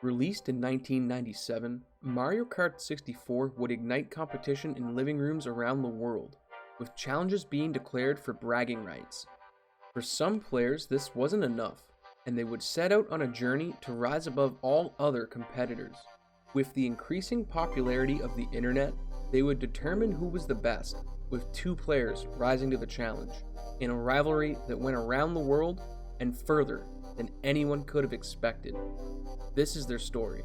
Released in 1997, Mario Kart 64 would ignite competition in living rooms around the world, with challenges being declared for bragging rights. For some players, this wasn't enough, and they would set out on a journey to rise above all other competitors. With the increasing popularity of the internet, they would determine who was the best, with two players rising to the challenge, in a rivalry that went around the world and further than anyone could have expected. This is their story.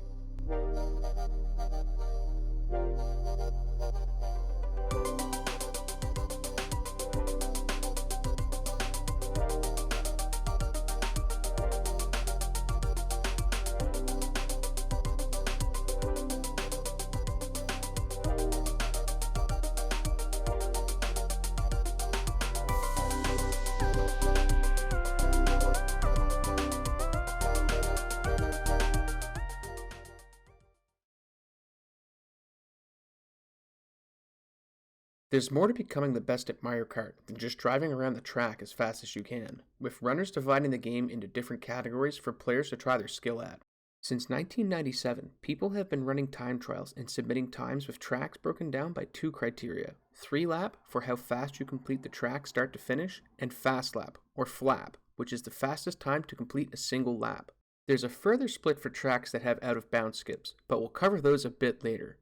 There's more to becoming the best at Mario Kart than just driving around the track as fast as you can, with runners dividing the game into different categories for players to try their skill at. Since 1997, people have been running time trials and submitting times with tracks broken down by two criteria: 3-lap for how fast you complete the track start to finish, and fast lap, or flap, which is the fastest time to complete a single lap. There's a further split for tracks that have out-of-bounds skips, but we'll cover those a bit later.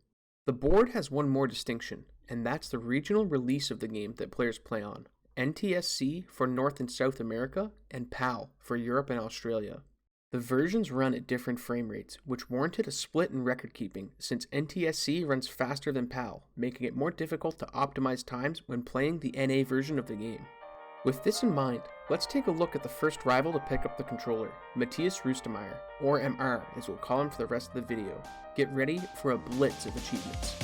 The board has one more distinction, and that's the regional release of the game that players play on: NTSC for North and South America, and PAL for Europe and Australia. The versions run at different frame rates, which warranted a split in record keeping, since NTSC runs faster than PAL, making it more difficult to optimize times when playing the NA version of the game. With this in mind, let's take a look at the first rival to pick up the controller, Matthias, or MR as we'll call him for the rest of the video. Get ready for a blitz of achievements.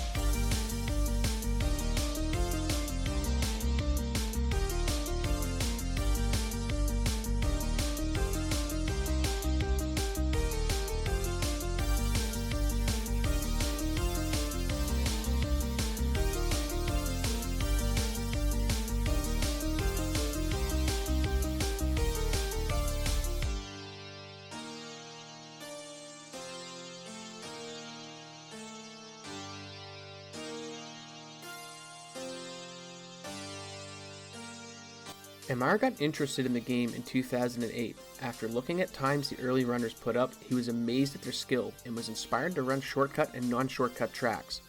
MR got interested in the game in 2008. After looking at times the early runners put up, he was amazed at their skill and was inspired to run shortcut and non-shortcut tracks.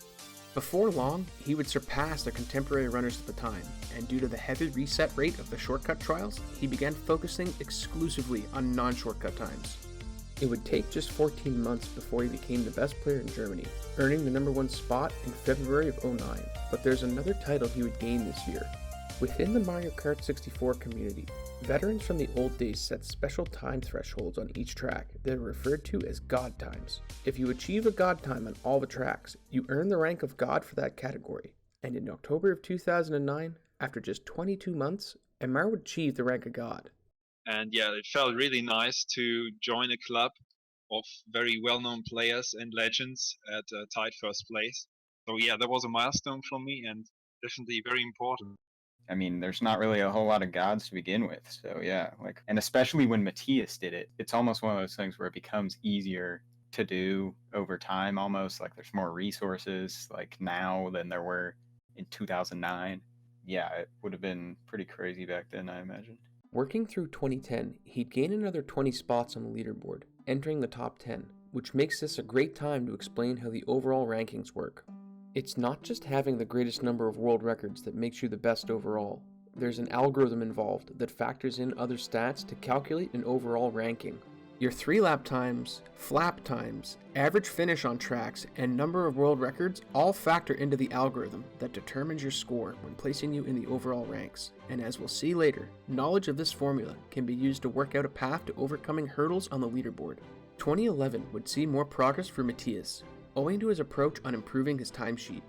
Before long, he would surpass the contemporary runners at the time, and due to the heavy reset rate of the shortcut trials, he began focusing exclusively on non-shortcut times. It would take just 14 months before he became the best player in Germany, earning the #1 spot in February of 2009, but there's another title he would gain this year. Within the Mario Kart 64 community, veterans from the old days set special time thresholds on each track that are referred to as God times. If you achieve a God time on all the tracks, you earn the rank of God for that category, and in October of 2009, after just 22 months, MR would achieve the rank of God. And yeah, it felt really nice to join a club of very well-known players and legends at tied first place. So yeah, that was a milestone for me and definitely very important. I mean, there's not really a whole lot of gods to begin with, so yeah, and especially when Matthias did it, it's almost one of those things where it becomes easier to do over time, almost like there's more resources now than there were in 2009. Yeah, it would have been pretty crazy back then, I imagine. Working through 2010, he'd gain another 20 spots on the leaderboard, entering the top 10, which makes this a great time to explain how the overall rankings work. It's not just having the greatest number of world records that makes you the best overall. There's an algorithm involved that factors in other stats to calculate an overall ranking. Your 3-lap times, flap times, average finish on tracks, and number of world records all factor into the algorithm that determines your score when placing you in the overall ranks. And as we'll see later, knowledge of this formula can be used to work out a path to overcoming hurdles on the leaderboard. 2011 would see more progress for Matthias, owing to his approach on improving his timesheet.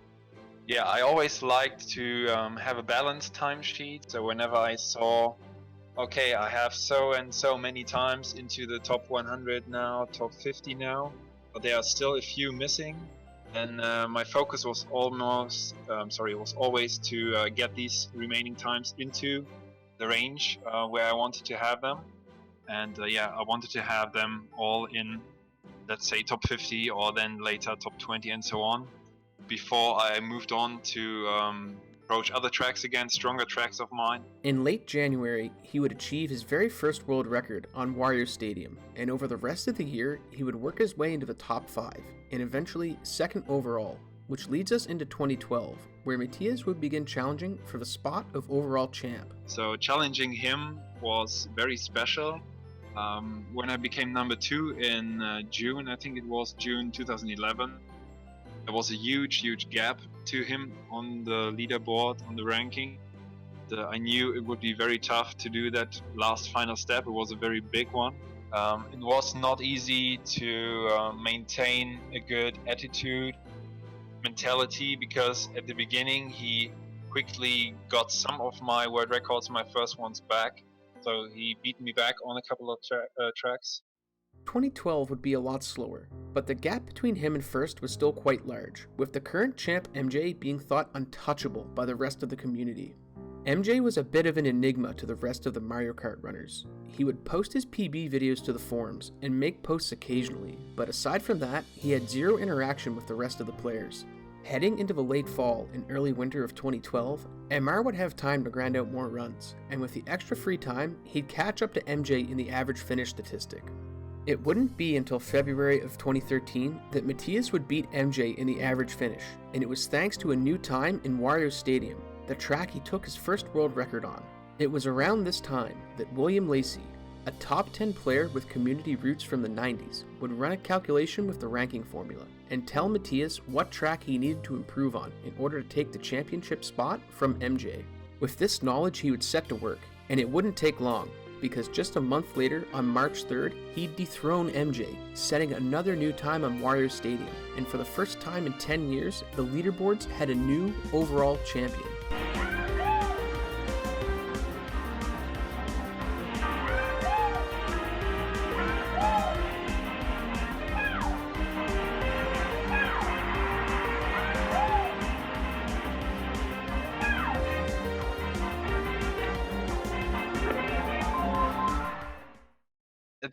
Yeah, I always liked to have a balanced timesheet. So whenever I saw, okay, I have so and so many times into the top 100 now, top 50 now, but there are still a few missing. And my focus was always to get these remaining times into the range where I wanted to have them. And yeah, I wanted to have them all in let's say top 50 or then later top 20 and so on, before I moved on to approach other tracks again, stronger tracks of mine. In late January, he would achieve his very first world record on Wario Stadium, and over the rest of the year, he would work his way into the top 5, and eventually second overall, which leads us into 2012, where Matthias would begin challenging for the spot of overall champ. So challenging him was very special. When I became number 2 in June, I think it was June 2011, there was a huge gap to him on the leaderboard, on the ranking. I knew it would be very tough to do that last final step. It was a very big one. It was not easy to maintain a good attitude, mentality, because at the beginning he quickly got some of my world records, my first ones back. So he beat me back on a couple of tracks. 2012 would be a lot slower, but the gap between him and first was still quite large, with the current champ MJ being thought untouchable by the rest of the community. MJ was a bit of an enigma to the rest of the Mario Kart runners. He would post his PB videos to the forums and make posts occasionally, but aside from that, he had zero interaction with the rest of the players. Heading into the late fall and early winter of 2012, MR would have time to grind out more runs, and with the extra free time, he'd catch up to MJ in the average finish statistic. It wouldn't be until February of 2013 that Matthias would beat MJ in the average finish, and it was thanks to a new time in Wario Stadium, the track he took his first world record on. It was around this time that William Lacey, a top 10 player with community roots from the 90s, would run a calculation with the ranking formula and tell Matthias what track he needed to improve on in order to take the championship spot from MJ. With this knowledge, he would set to work, and it wouldn't take long, because just a month later, on March 3rd, he'd dethrone MJ, setting another new time on Wario Stadium, and for the first time in 10 years, the leaderboards had a new overall champion.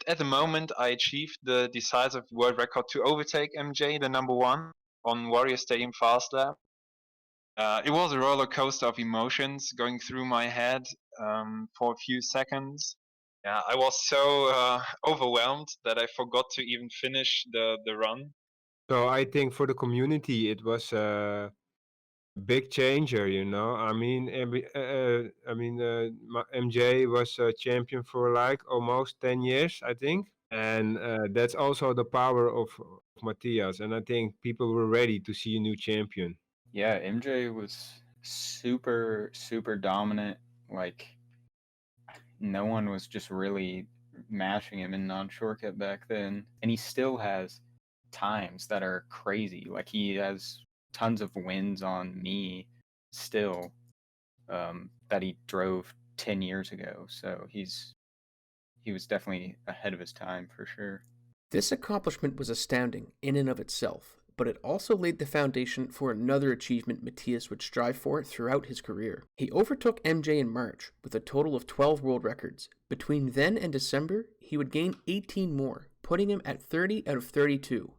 At the moment, I achieved the decisive world record to overtake MJ, the number 1, on Wario Stadium Fast Lap. It was a roller coaster of emotions going through my head for a few seconds. Yeah, I was so overwhelmed that I forgot to even finish the run. So I think for the community, it was a big changer. MJ was a champion for like almost 10 years, I think. And that's also the power of Matthias. And I think people were ready to see a new champion. Yeah, MJ was super dominant. Like, no one was just really mashing him in non-shortcut back then. And he still has times that are crazy. Like, he has tons of wins on me still that he drove 10 years ago. So he was definitely ahead of his time for sure. This accomplishment was astounding in and of itself, but it also laid the foundation for another achievement Matthias would strive for throughout his career. He overtook MJ in March with a total of 12 world records. Between then and December, he would gain 18 more, putting him at 30 out of 32.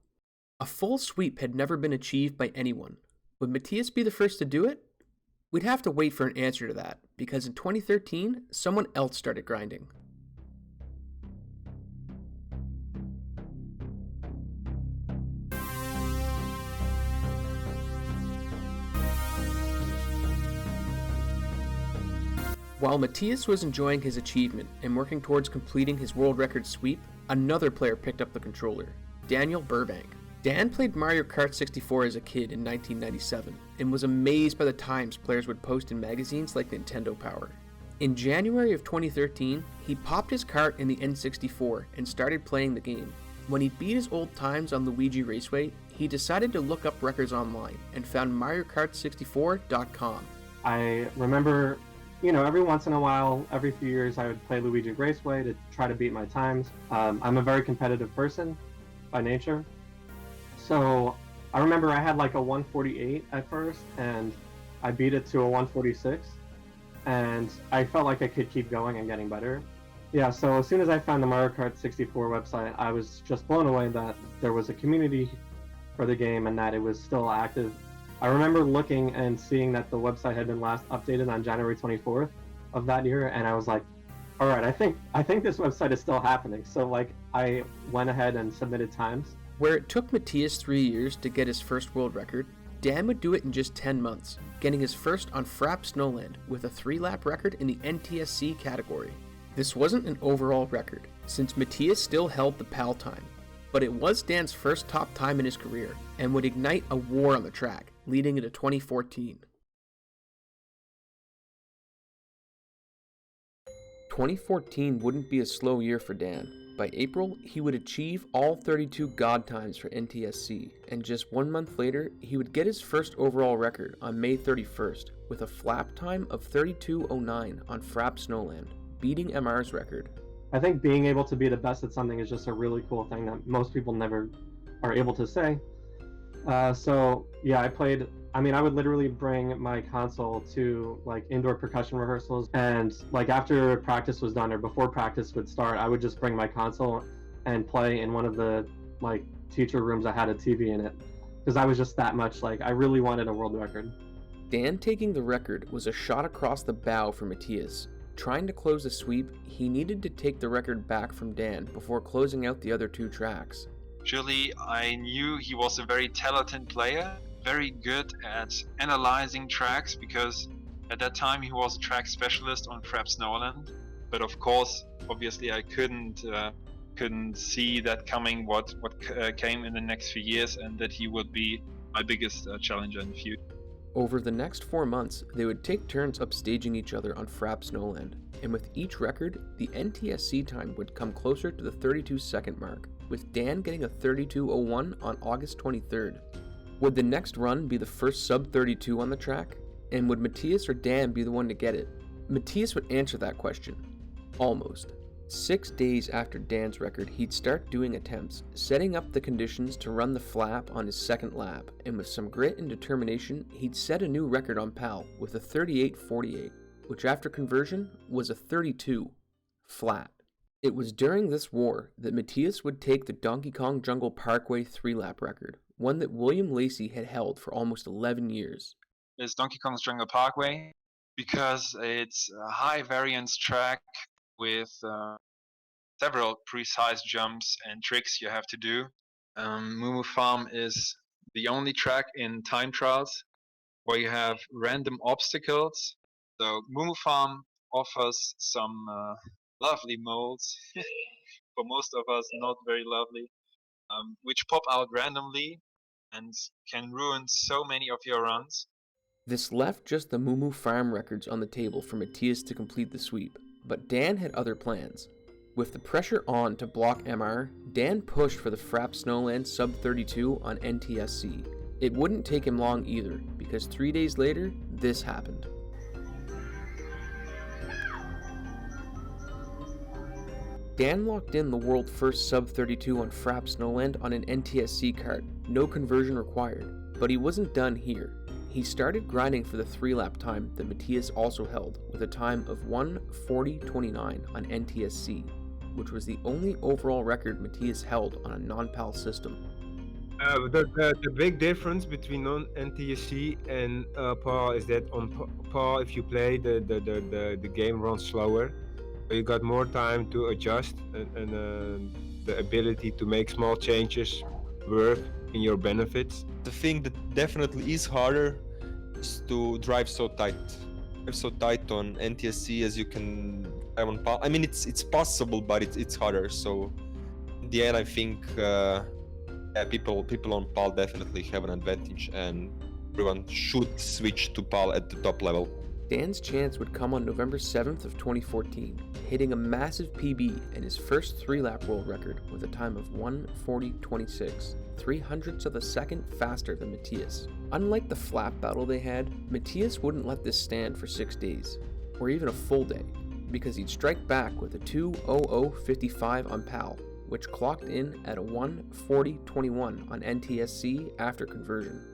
A full sweep had never been achieved by anyone. Would Matthias be the first to do it? We'd have to wait for an answer to that, because in 2013, someone else started grinding. While Matthias was enjoying his achievement and working towards completing his world record sweep, another player picked up the controller, Daniel Burbank. Dan played Mario Kart 64 as a kid in 1997 and was amazed by the times players would post in magazines like Nintendo Power. In January of 2013, he popped his kart in the N64 and started playing the game. When he beat his old times on Luigi Raceway, he decided to look up records online and found MarioKart64.com. I remember, every once in a while, every few years, I would play Luigi Raceway to try to beat my times. I'm a very competitive person by nature. So I remember I had like a 148 at first, and I beat it to a 146. And I felt like I could keep going and getting better. Yeah, so as soon as I found the Mario Kart 64 website, I was just blown away that there was a community for the game and that it was still active. I remember looking and seeing that the website had been last updated on January 24th of that year, and I was like, all right, I think this website is still happening. So like I went ahead and submitted times. Where it took Matthias 3 years to get his first world record, Dan would do it in just 10 months, getting his first on Frapp Snowland with a 3-lap record in the NTSC category. This wasn't an overall record, since Matthias still held the PAL time, but it was Dan's first top time in his career, and would ignite a war on the track, leading into 2014. 2014 wouldn't be a slow year for Dan. By April, he would achieve all 32 God times for NTSC, and just 1 month later, he would get his first overall record on May 31st, with a flap time of 32:09 on Frapp Snowland, beating MR's record. I think being able to be the best at something is just a really cool thing that most people never are able to say. So yeah, I would literally bring my console to like indoor percussion rehearsals, and like after practice was done or before practice would start, I would just bring my console and play in one of the like teacher rooms that had a TV in it, because I was just that much like I really wanted a world record. Dan taking the record was a shot across the bow for Matthias. Trying to close the sweep, he needed to take the record back from Dan before closing out the other 2 tracks. Surely I knew he was a very talented player, very good at analyzing tracks, because at that time he was a track specialist on Frapp Snowland. But of course, obviously I couldn't see that coming, what came in the next few years, and that he would be my biggest challenger in the future. Over the next 4 months, they would take turns upstaging each other on Frapp Snowland, and with each record, the NTSC time would come closer to the 32-second mark, with Dan getting a 32:01 on August 23rd. Would the next run be the first sub-32 on the track? And would Matthias or Dan be the one to get it? Matthias would answer that question. Almost. 6 days after Dan's record, he'd start doing attempts, setting up the conditions to run the flap on his second lap, and with some grit and determination, he'd set a new record on PAL with a 38:48, which after conversion was a 32 flat. It was during this war that Matthias would take the Donkey Kong Jungle Parkway 3-lap record, one that William Lacey had held for almost 11 years. It's Donkey Kong's Jungle Parkway because it's a high variance track with several precise jumps and tricks you have to do. Moo Farm is the only track in time trials where you have random obstacles. So Moo Farm offers some lovely molds, for most of us not very lovely, which pop out randomly and can ruin so many of your runs. This left just the Moo Farm records on the table for Matthias to complete the sweep, but Dan had other plans. With the pressure on to block MR, Dan pushed for the Frapp Snowland sub-32 on NTSC. It wouldn't take him long either, because 3 days later, this happened. Dan locked in the world first sub-32 on Frapp Snowland on an NTSC kart, no conversion required, but he wasn't done here. He started grinding for the 3-lap time that Matthias also held, with a time of 1:40:29 on NTSC, which was the only overall record Matthias held on a non-PAL system. The big difference between non-NTSC and PAL is that on PAL, if you play, the game runs slower. You got more time to adjust and the ability to make small changes work in your benefits. The thing that definitely is harder is to drive so tight. Drive so tight on NTSC as you can drive on PAL. I mean, it's possible, but it's harder. So in the end, I think people on PAL definitely have an advantage, and everyone should switch to PAL at the top level. Dan's chance would come on November 7th of 2014, hitting a massive PB and his first 3-lap world record with a time of 1:40:26, 0.03 of a second faster than Matthias. Unlike the flap battle they had, Matthias wouldn't let this stand for 6 days, or even a full day, because he'd strike back with a 2:00:55 on PAL, which clocked in at a 1:40:21 on NTSC after conversion.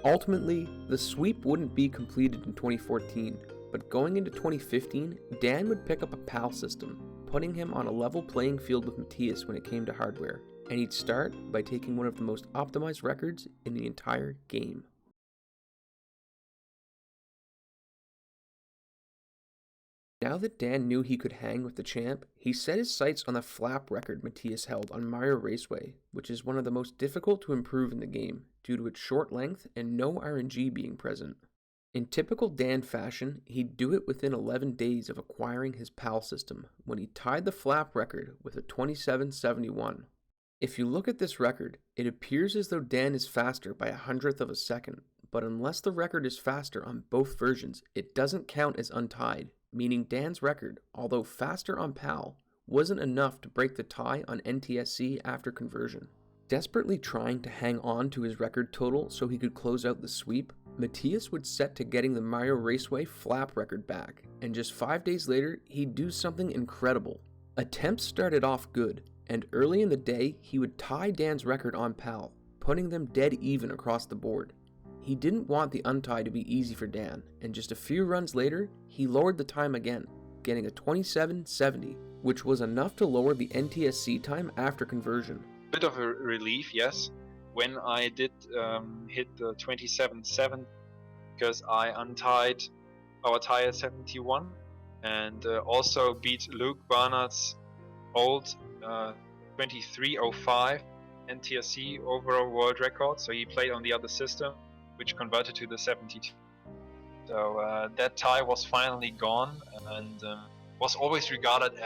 Ultimately, the sweep wouldn't be completed in 2014, but going into 2015, Dan would pick up a PAL system, putting him on a level playing field with Matthias when it came to hardware, and he'd start by taking one of the most optimized records in the entire game. Now that Dan knew he could hang with the champ, he set his sights on the flap record Matthias held on Mario Raceway, which is one of the most difficult to improve in the game due to its short length and no RNG being present. In typical Dan fashion, he'd do it within 11 days of acquiring his PAL system when he tied the flap record with a 27.71. If you look at this record, it appears as though Dan is faster by 1/100th of a second, but unless the record is faster on both versions, it doesn't count as untied, meaning Dan's record, although faster on PAL, wasn't enough to break the tie on NTSC after conversion. Desperately trying to hang on to his record total so he could close out the sweep, Matthias would set to getting the Mario Raceway flap record back, and just 5 days later, he'd do something incredible. Attempts started off good, and early in the day, he would tie Dan's record on PAL, putting them dead even across the board. He didn't want the untie to be easy for Dan, and just a few runs later, he lowered the time again, getting a 27.70, which was enough to lower the NTSC time after conversion. Bit of a relief, yes, when I did hit the 27.7, because I untied our tie at 71, and also beat Luke Barnard's old 23.05 NTSC overall world record, so he played on the other system, which converted to the 72. So that tie was finally gone, and was always regarded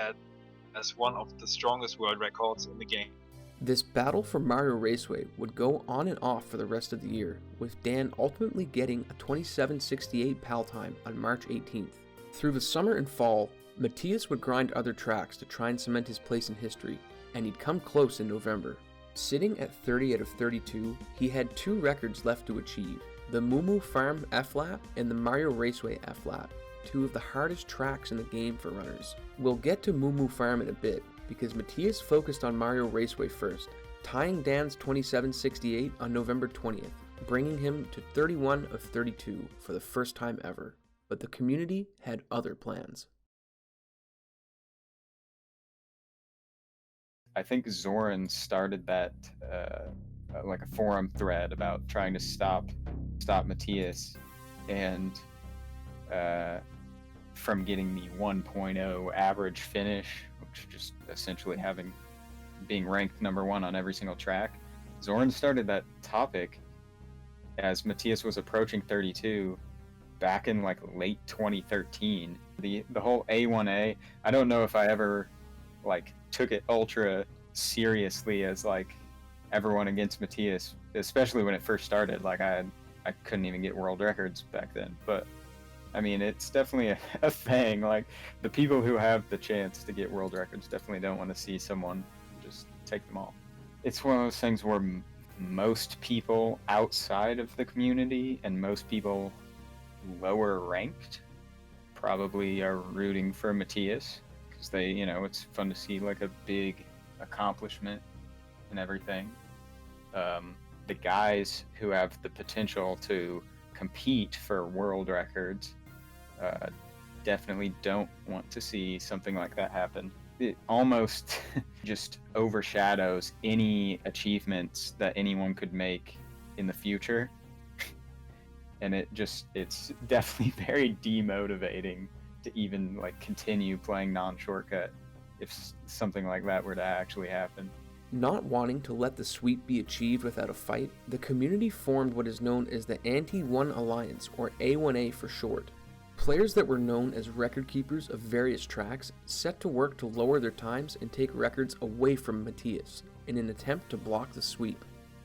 as one of the strongest world records in the game. This battle for Mario Raceway would go on and off for the rest of the year, with Dan ultimately getting a 27.68 PAL time on March 18th. Through the summer and fall, Matthias would grind other tracks to try and cement his place in history, and he'd come close in November. Sitting at 30 out of 32, he had 2 records left to achieve, the Moo Moo Farm F-Lap and the Mario Raceway F-Lap, 2 of the hardest tracks in the game for runners. We'll get to Moo Moo Farm in a bit, because Matthias focused on Mario Raceway first, tying Dan's 27.68 on November 20th, bringing him to 31 of 32 for the first time ever. But the community had other plans. I think Zoran started that like a forum thread about trying to stop Matthias and from getting the 1.0 average finish, which just essentially being ranked number 1 on every single track. Zoran started that topic as Matthias was approaching 32 back in like late 2013. The whole A1A, I don't know if I ever like took it ultra seriously as like everyone against Matthias, especially when it first started. Like I couldn't even get world records back then, but I mean, it's definitely a thing. Like the people who have the chance to get world records definitely don't want to see someone just take them all. It's one of those things where most people outside of the community and most people lower ranked probably are rooting for Matthias, because they, it's fun to see like a big accomplishment and everything. The guys who have the potential to compete for world records definitely don't want to see something like that happen. It almost just overshadows any achievements that anyone could make in the future. And it's definitely very demotivating to even like continue playing non-shortcut if something like that were to actually happen. Not wanting to let the sweep be achieved without a fight, the community formed what is known as the Anti-1 Alliance, or A1A for short. Players that were known as record keepers of various tracks set to work to lower their times and take records away from Matthias in an attempt to block the sweep.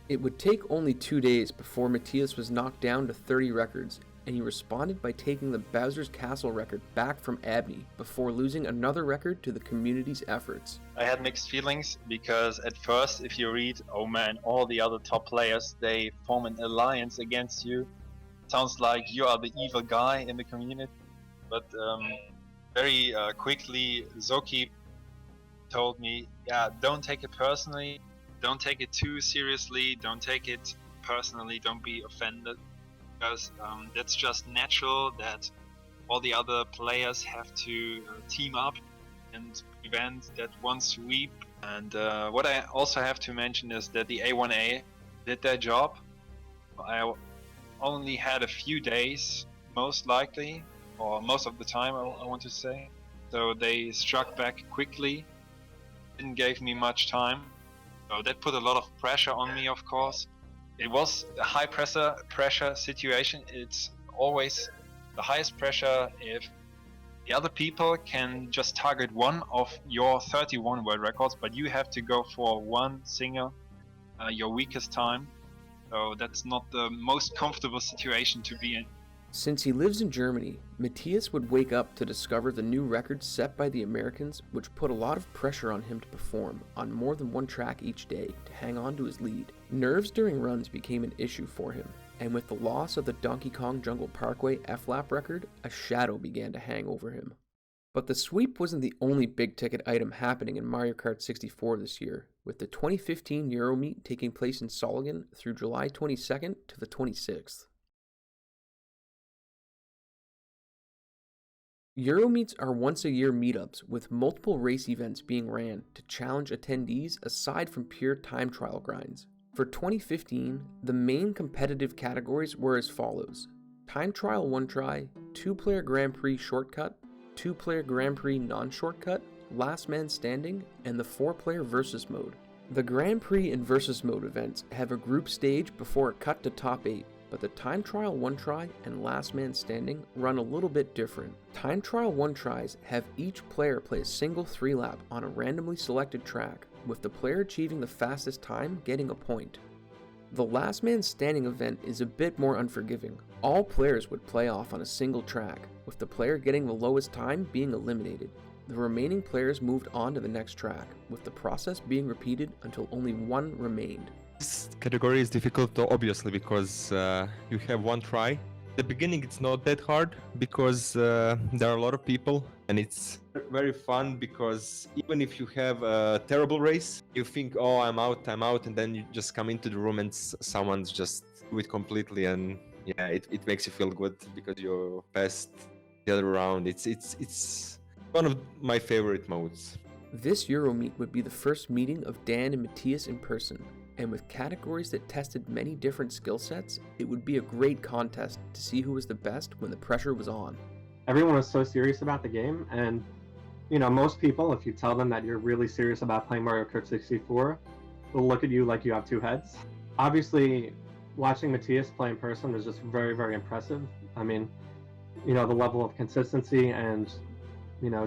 It would take only 2 days before Matthias was knocked down to 30 records, and he responded by taking the Bowser's Castle record back from Abney before losing another record to the community's efforts. I had mixed feelings because at first, if you read, oh man, all the other top players, they form an alliance against you. Sounds like you are the evil guy in the community. But very quickly, Zoki told me, yeah, don't take it personally. Don't take it too seriously. Don't take it personally. Don't be offended. Because that's just natural that all the other players have to team up and event, that one sweep. And what I also have to mention is that the A1A did their job. I only had a few days, most likely, or most of the time, I want to say. So they struck back quickly, didn't give me much time. So that put a lot of pressure on me, of course. It was a high pressure situation. It's always the highest pressure if the other people can just target one of your 31 world records, but you have to go for one single, your weakest time. So that's not the most comfortable situation to be in. Since he lives in Germany, Matthias would wake up to discover the new records set by the Americans, which put a lot of pressure on him to perform on more than one track each day to hang on to his lead. Nerves during runs became an issue for him, and with the loss of the Donkey Kong Jungle Parkway F-lap record, a shadow began to hang over him. But the sweep wasn't the only big-ticket item happening in Mario Kart 64 this year, with the 2015 Euromeet taking place in Solingen through July 22nd to the 26th. Euromeets are once-a-year meetups with multiple race events being ran to challenge attendees aside from pure time trial grinds. For 2015, the main competitive categories were as follows: Time Trial 1 Try, 2-player Grand Prix Shortcut, 2-player Grand Prix Non-Shortcut, Last Man Standing, and the 4-player Versus Mode. The Grand Prix and Versus Mode events have a group stage before a cut to top 8, but the Time Trial 1 Try and Last Man Standing run a little bit different. Time Trial 1 Tries have each player play a single 3-lap on a randomly selected track, with the player achieving the fastest time getting a point. The Last Man Standing event is a bit more unforgiving. All players would play off on a single track, with the player getting the lowest time being eliminated. The remaining players moved on to the next track, with the process being repeated until only one remained. This category is difficult, obviously, because you have one try. At the beginning, it's not that hard because there are a lot of people, and it's very fun because even if you have a terrible race, you think, "Oh, I'm out," and then you just come into the room and someone's just do it completely, and yeah, it makes you feel good because you passed the other round. It's one of my favorite modes. This Euromeet would be the first meeting of Dan and Matthias in person, and with categories that tested many different skill sets, it would be a great contest to see who was the best when the pressure was on. Everyone was so serious about the game, and most people, if you tell them that you're really serious about playing Mario Kart 64, will look at you like you have two heads. Obviously, watching Matthias play in person was just very, very impressive. I mean, the level of consistency and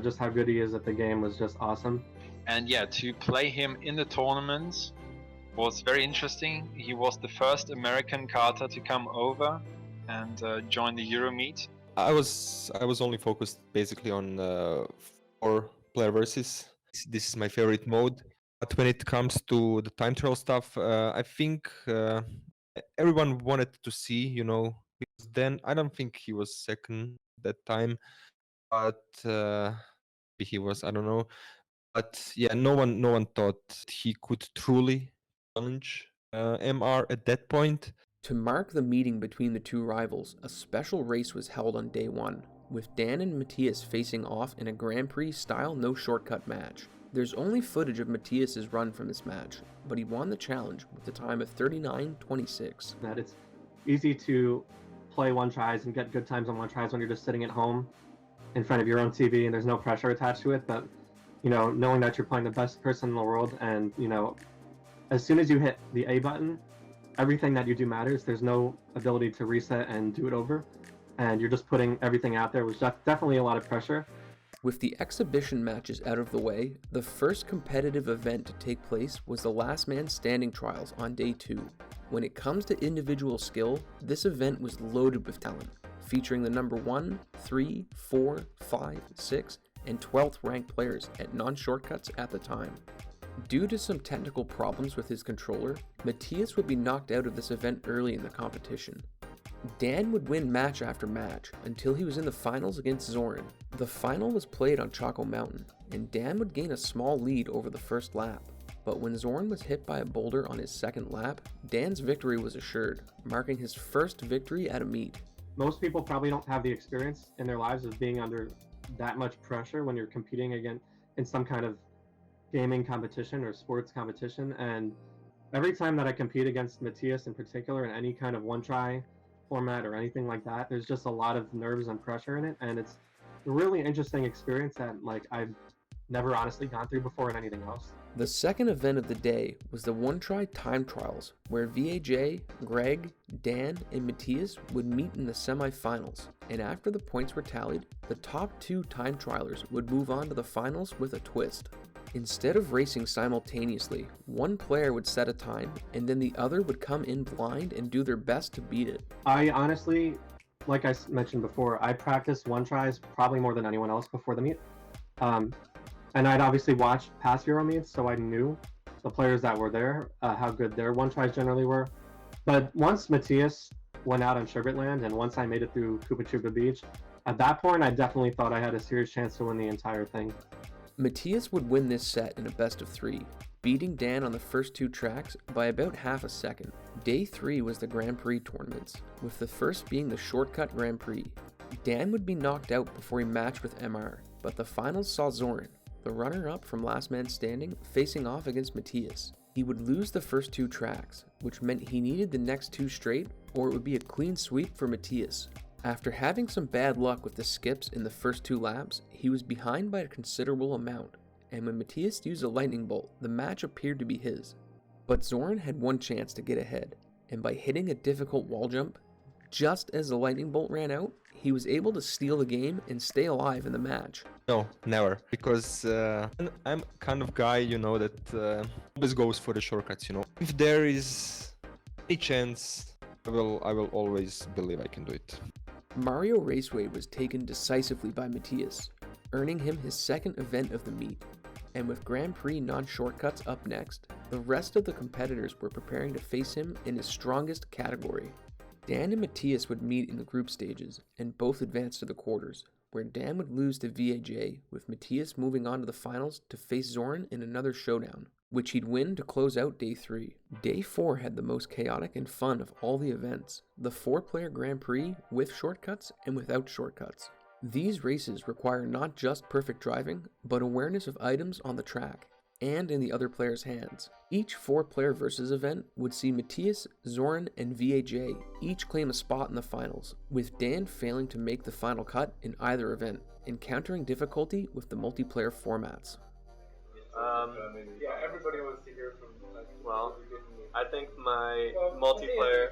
just how good he is at the game was just awesome. And yeah, to play him in the tournaments was very interesting. He was the first American karter to come over and join the Euromeet. I was only focused basically on 4-player versus. This is my favorite mode. But when it comes to the time trial stuff, I think everyone wanted to see, because then I don't think he was second that time, but he was, I don't know. But yeah, no one thought he could truly challenge MR at that point. To mark the meeting between the two rivals, a special race was held on day 1, with Dan and Matthias facing off in a Grand Prix style no shortcut match. There's only footage of Matthias's run from this match, but he won the challenge with a time of 39:26. That it's easy to play one tries and get good times on one tries when you're just sitting at home in front of your own TV and there's no pressure attached to it, but knowing that you're playing the best person in the world, and as soon as you hit the A button, everything that you do matters. There's no ability to reset and do it over, and you're just putting everything out there. It was definitely a lot of pressure. With the exhibition matches out of the way, the first competitive event to take place was the Last Man Standing trials on day 2. When it comes to individual skill, this event was loaded with talent, featuring the number 1, 3, 4, 5, 6, and 12th ranked players at non-shortcuts at the time. Due to some technical problems with his controller, Matthias would be knocked out of this event early in the competition. Dan would win match after match until he was in the finals against Zoran. The final was played on Choco Mountain, and Dan would gain a small lead over the first lap. But when Zoran was hit by a boulder on his second lap, Dan's victory was assured, marking his first victory at a meet. Most people probably don't have the experience in their lives of being under that much pressure when you're competing in some kind of gaming competition or sports competition. And every time that I compete against Matthias in particular in any kind of one try format or anything like that, there's just a lot of nerves and pressure in it. And it's a really interesting experience that like I've never honestly gone through before in anything else. The second event of the day was the one-try time trials, where VAJ, Greg, Dan, and Matthias would meet in the semifinals, and after the points were tallied, the top 2 time trialers would move on to the finals with a twist. Instead of racing simultaneously, one player would set a time, and then the other would come in blind and do their best to beat it. I honestly, like I mentioned before, I practiced one tries probably more than anyone else before the meet. And I'd obviously watched past Euro meets, so I knew the players that were there, how good their one tries generally were. But once Matthias went out on Sugarland, and once I made it through Koopa Troopa Beach, at that point I definitely thought I had a serious chance to win the entire thing. Matthias would win this set in a best of 3, beating Dan on the first 2 tracks by about half a second. Day 3 was the Grand Prix tournaments, with the first being the Shortcut Grand Prix. Dan would be knocked out before he matched with MR, but the finals saw Zoran, the runner-up from Last Man Standing, facing off against Matthias. He would lose the first 2 tracks, which meant he needed the next 2 straight, or it would be a clean sweep for Matthias. After having some bad luck with the skips in the first 2 laps, he was behind by a considerable amount, and when Matthias used a lightning bolt, the match appeared to be his. But Zoran had one chance to get ahead, and by hitting a difficult wall jump, just as the lightning bolt ran out, he was able to steal the game and stay alive in the match. No, never. Because I'm kind of guy, that always goes for the shortcuts, If there is a chance, I will always believe I can do it. Mario Raceway was taken decisively by Matthias, earning him his second event of the meet. And with Grand Prix non-shortcuts up next, the rest of the competitors were preparing to face him in his strongest category. Dan and Matthias would meet in the group stages, and both advanced to the quarters, where Dan would lose to VAJ, with Matthias moving on to the finals to face Zoran in another showdown, which he'd win to close out Day 3. Day 4 had the most chaotic and fun of all the events, the 4-player Grand Prix with shortcuts and without shortcuts. These races require not just perfect driving, but awareness of items on the track, and in the other player's hands. Each 4-player versus event would see Matthias, Zoran, and VAJ each claim a spot in the finals, with Dan failing to make the final cut in either event, encountering difficulty with the multiplayer formats. Everybody wants to hear from. Well, I think my multiplayer.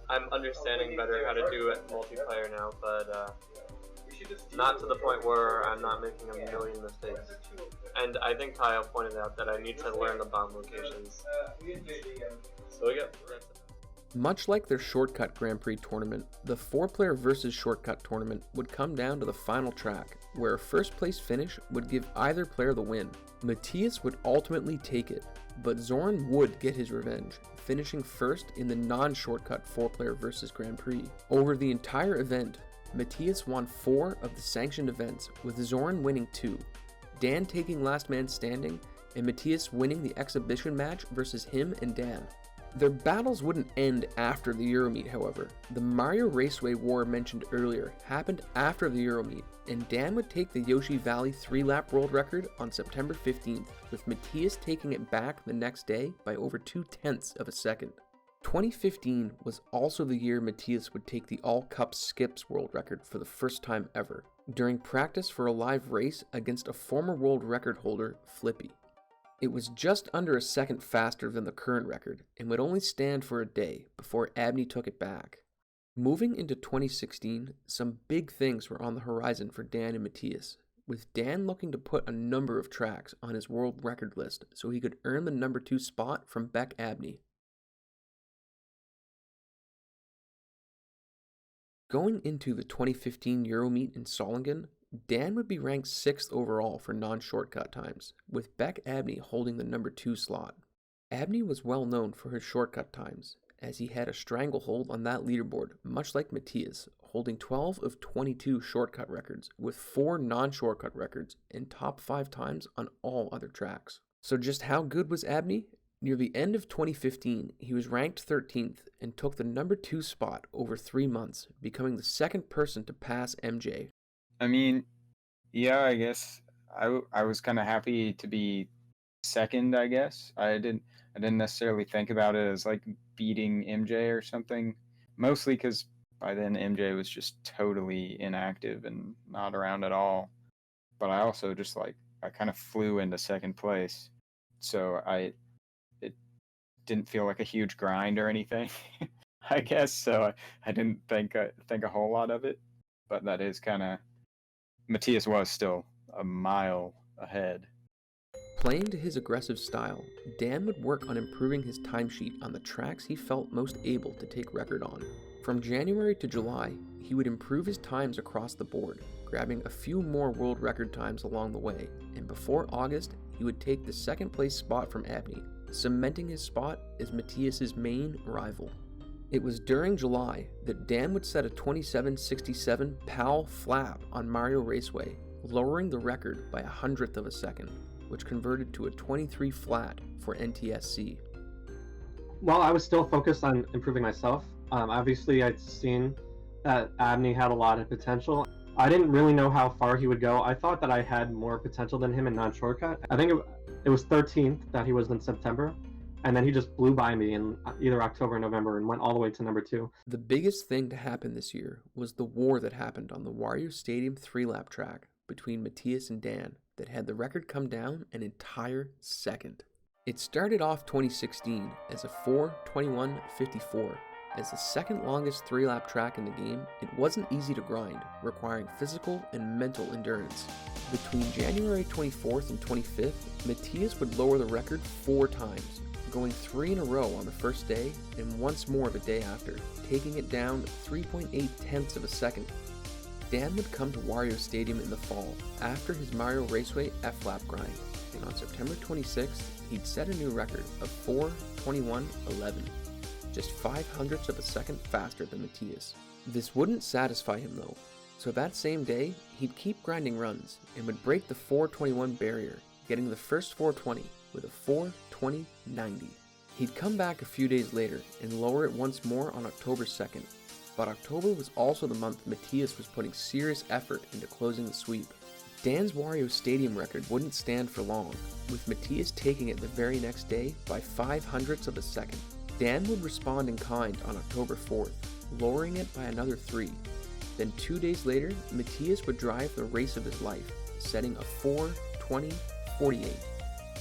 I'm understanding better how to do it multiplayer now, but not to the point where I'm not making a million mistakes. And I think Kyle pointed out that I need to learn the bomb locations. So yeah. Much like their Shortcut Grand Prix tournament, the 4-player versus Shortcut tournament would come down to the final track, where a first place finish would give either player the win. Matthias would ultimately take it, but Zoran would get his revenge, finishing first in the non-shortcut 4-player versus Grand Prix. Over the entire event, Matthias won 4 of the sanctioned events, with Zoran winning 2, Dan taking Last Man Standing, and Matthias winning the exhibition match versus him and Dan. Their battles wouldn't end after the Euromeet, however. The Mario Raceway war mentioned earlier happened after the Euromeet, and Dan would take the Yoshi Valley 3-lap world record on September 15th, with Matthias taking it back the next day by over 0.2 of a second. 2015 was also the year Matthias would take the All Cup Skips world record for the first time ever, during practice for a live race against a former world record holder, Flippy. It was just under a second faster than the current record, and would only stand for a day before Abney took it back. Moving into 2016, some big things were on the horizon for Dan and Matthias, with Dan looking to put a number of tracks on his world record list so he could earn the number 2 spot from Beck Abney. Going into the 2015 Euromeet in Solingen, Dan would be ranked 6th overall for non-shortcut times, with Beck Abney holding the number 2 slot. Abney was well known for his shortcut times, as he had a stranglehold on that leaderboard, much like Matthias, holding 12 of 22 shortcut records, with 4 non-shortcut records and top 5 times on all other tracks. So just how good was Abney? Near the end of 2015, he was ranked 13th and took the number 2 spot over 3 months, becoming the second person to pass MJ. I mean, yeah, I guess I was kind of happy to be second, I guess. I didn't necessarily think about it as like beating MJ or something. Mostly because by then MJ was just totally inactive and not around at all. But I also just like I kind of flew into second place, so it didn't feel like a huge grind or anything. I guess so. I didn't think a whole lot of it, but that is kind of Matthias was still a mile ahead. Playing to his aggressive style, Dan would work on improving his timesheet on the tracks he felt most able to take record on. From January to July, he would improve his times across the board, grabbing a few more world record times along the way, and before August, he would take the second place spot from Abney, cementing his spot as Matthias's main rival. It was during July that Dan would set a 27.67 PAL flap on Mario Raceway, lowering the record by 1/100th of a second, which converted to a 23 flat for NTSC. Well, I was still focused on improving myself. Obviously, I'd seen that Abney had a lot of potential. I didn't really know how far he would go. I thought that I had more potential than him in non-shortcut. I think it was 13th that he was in September, and then he just blew by me in either October or November and went all the way to number 2. The biggest thing to happen this year was the war that happened on the Wario Stadium 3-lap track between Matthias and Dan that had the record come down an entire second. It started off 2016 as a 4:21.54. As the second longest 3-lap track in the game, it wasn't easy to grind, requiring physical and mental endurance. Between January 24th and 25th, Matthias would lower the record 4 times, going 3 in a row on the first day and once more the day after, taking it down 3.8 tenths of a second. Dan would come to Wario Stadium in the fall, after his Mario Raceway F-lap grind, and on September 26th, he'd set a new record of 4:21.11, just 0.05 of a second faster than Matthias. This wouldn't satisfy him though, so that same day, he'd keep grinding runs, and would break the 4:21 barrier, getting the first 420 with a 4:20.90. He'd come back a few days later and lower it once more on October 2nd, but October was also the month Matthias was putting serious effort into closing the sweep. Dan's Wario Stadium record wouldn't stand for long, with Matthias taking it the very next day by 0.05 of a second. Dan would respond in kind on October 4th, lowering it by another 3. Then 2 days later, Matthias would drive the race of his life, setting a 4:20.48,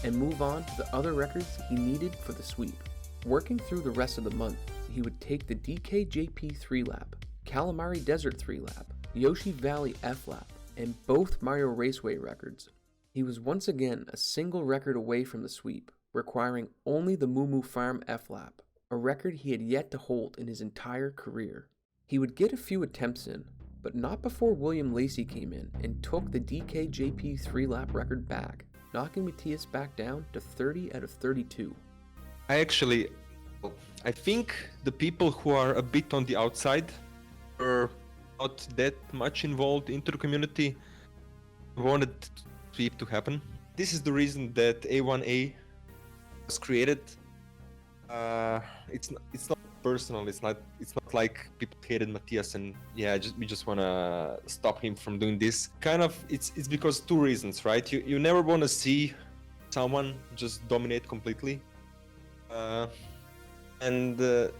and move on to the other records he needed for the sweep. Working through the rest of the month, he would take the DKJP 3-lap, Calamari Desert 3-lap, Yoshi Valley F-lap, and both Mario Raceway records. He was once again a single record away from the sweep, requiring only the Moo Moo Farm F-lap, a record he had yet to hold in his entire career. He would get a few attempts in, but not before William Lacey came in and took the DKJP 3-lap record back, knocking Matthias back down to 30 out of 32. I think the people who are a bit on the outside or not that much involved into the community wanted sweep to happen. This is the reason that A1A was created. It's not personal. It's not like people hated Matthias and we just wanna stop him from doing this. Kind of it's because 2 reasons, right? You never want to see someone just dominate completely. And the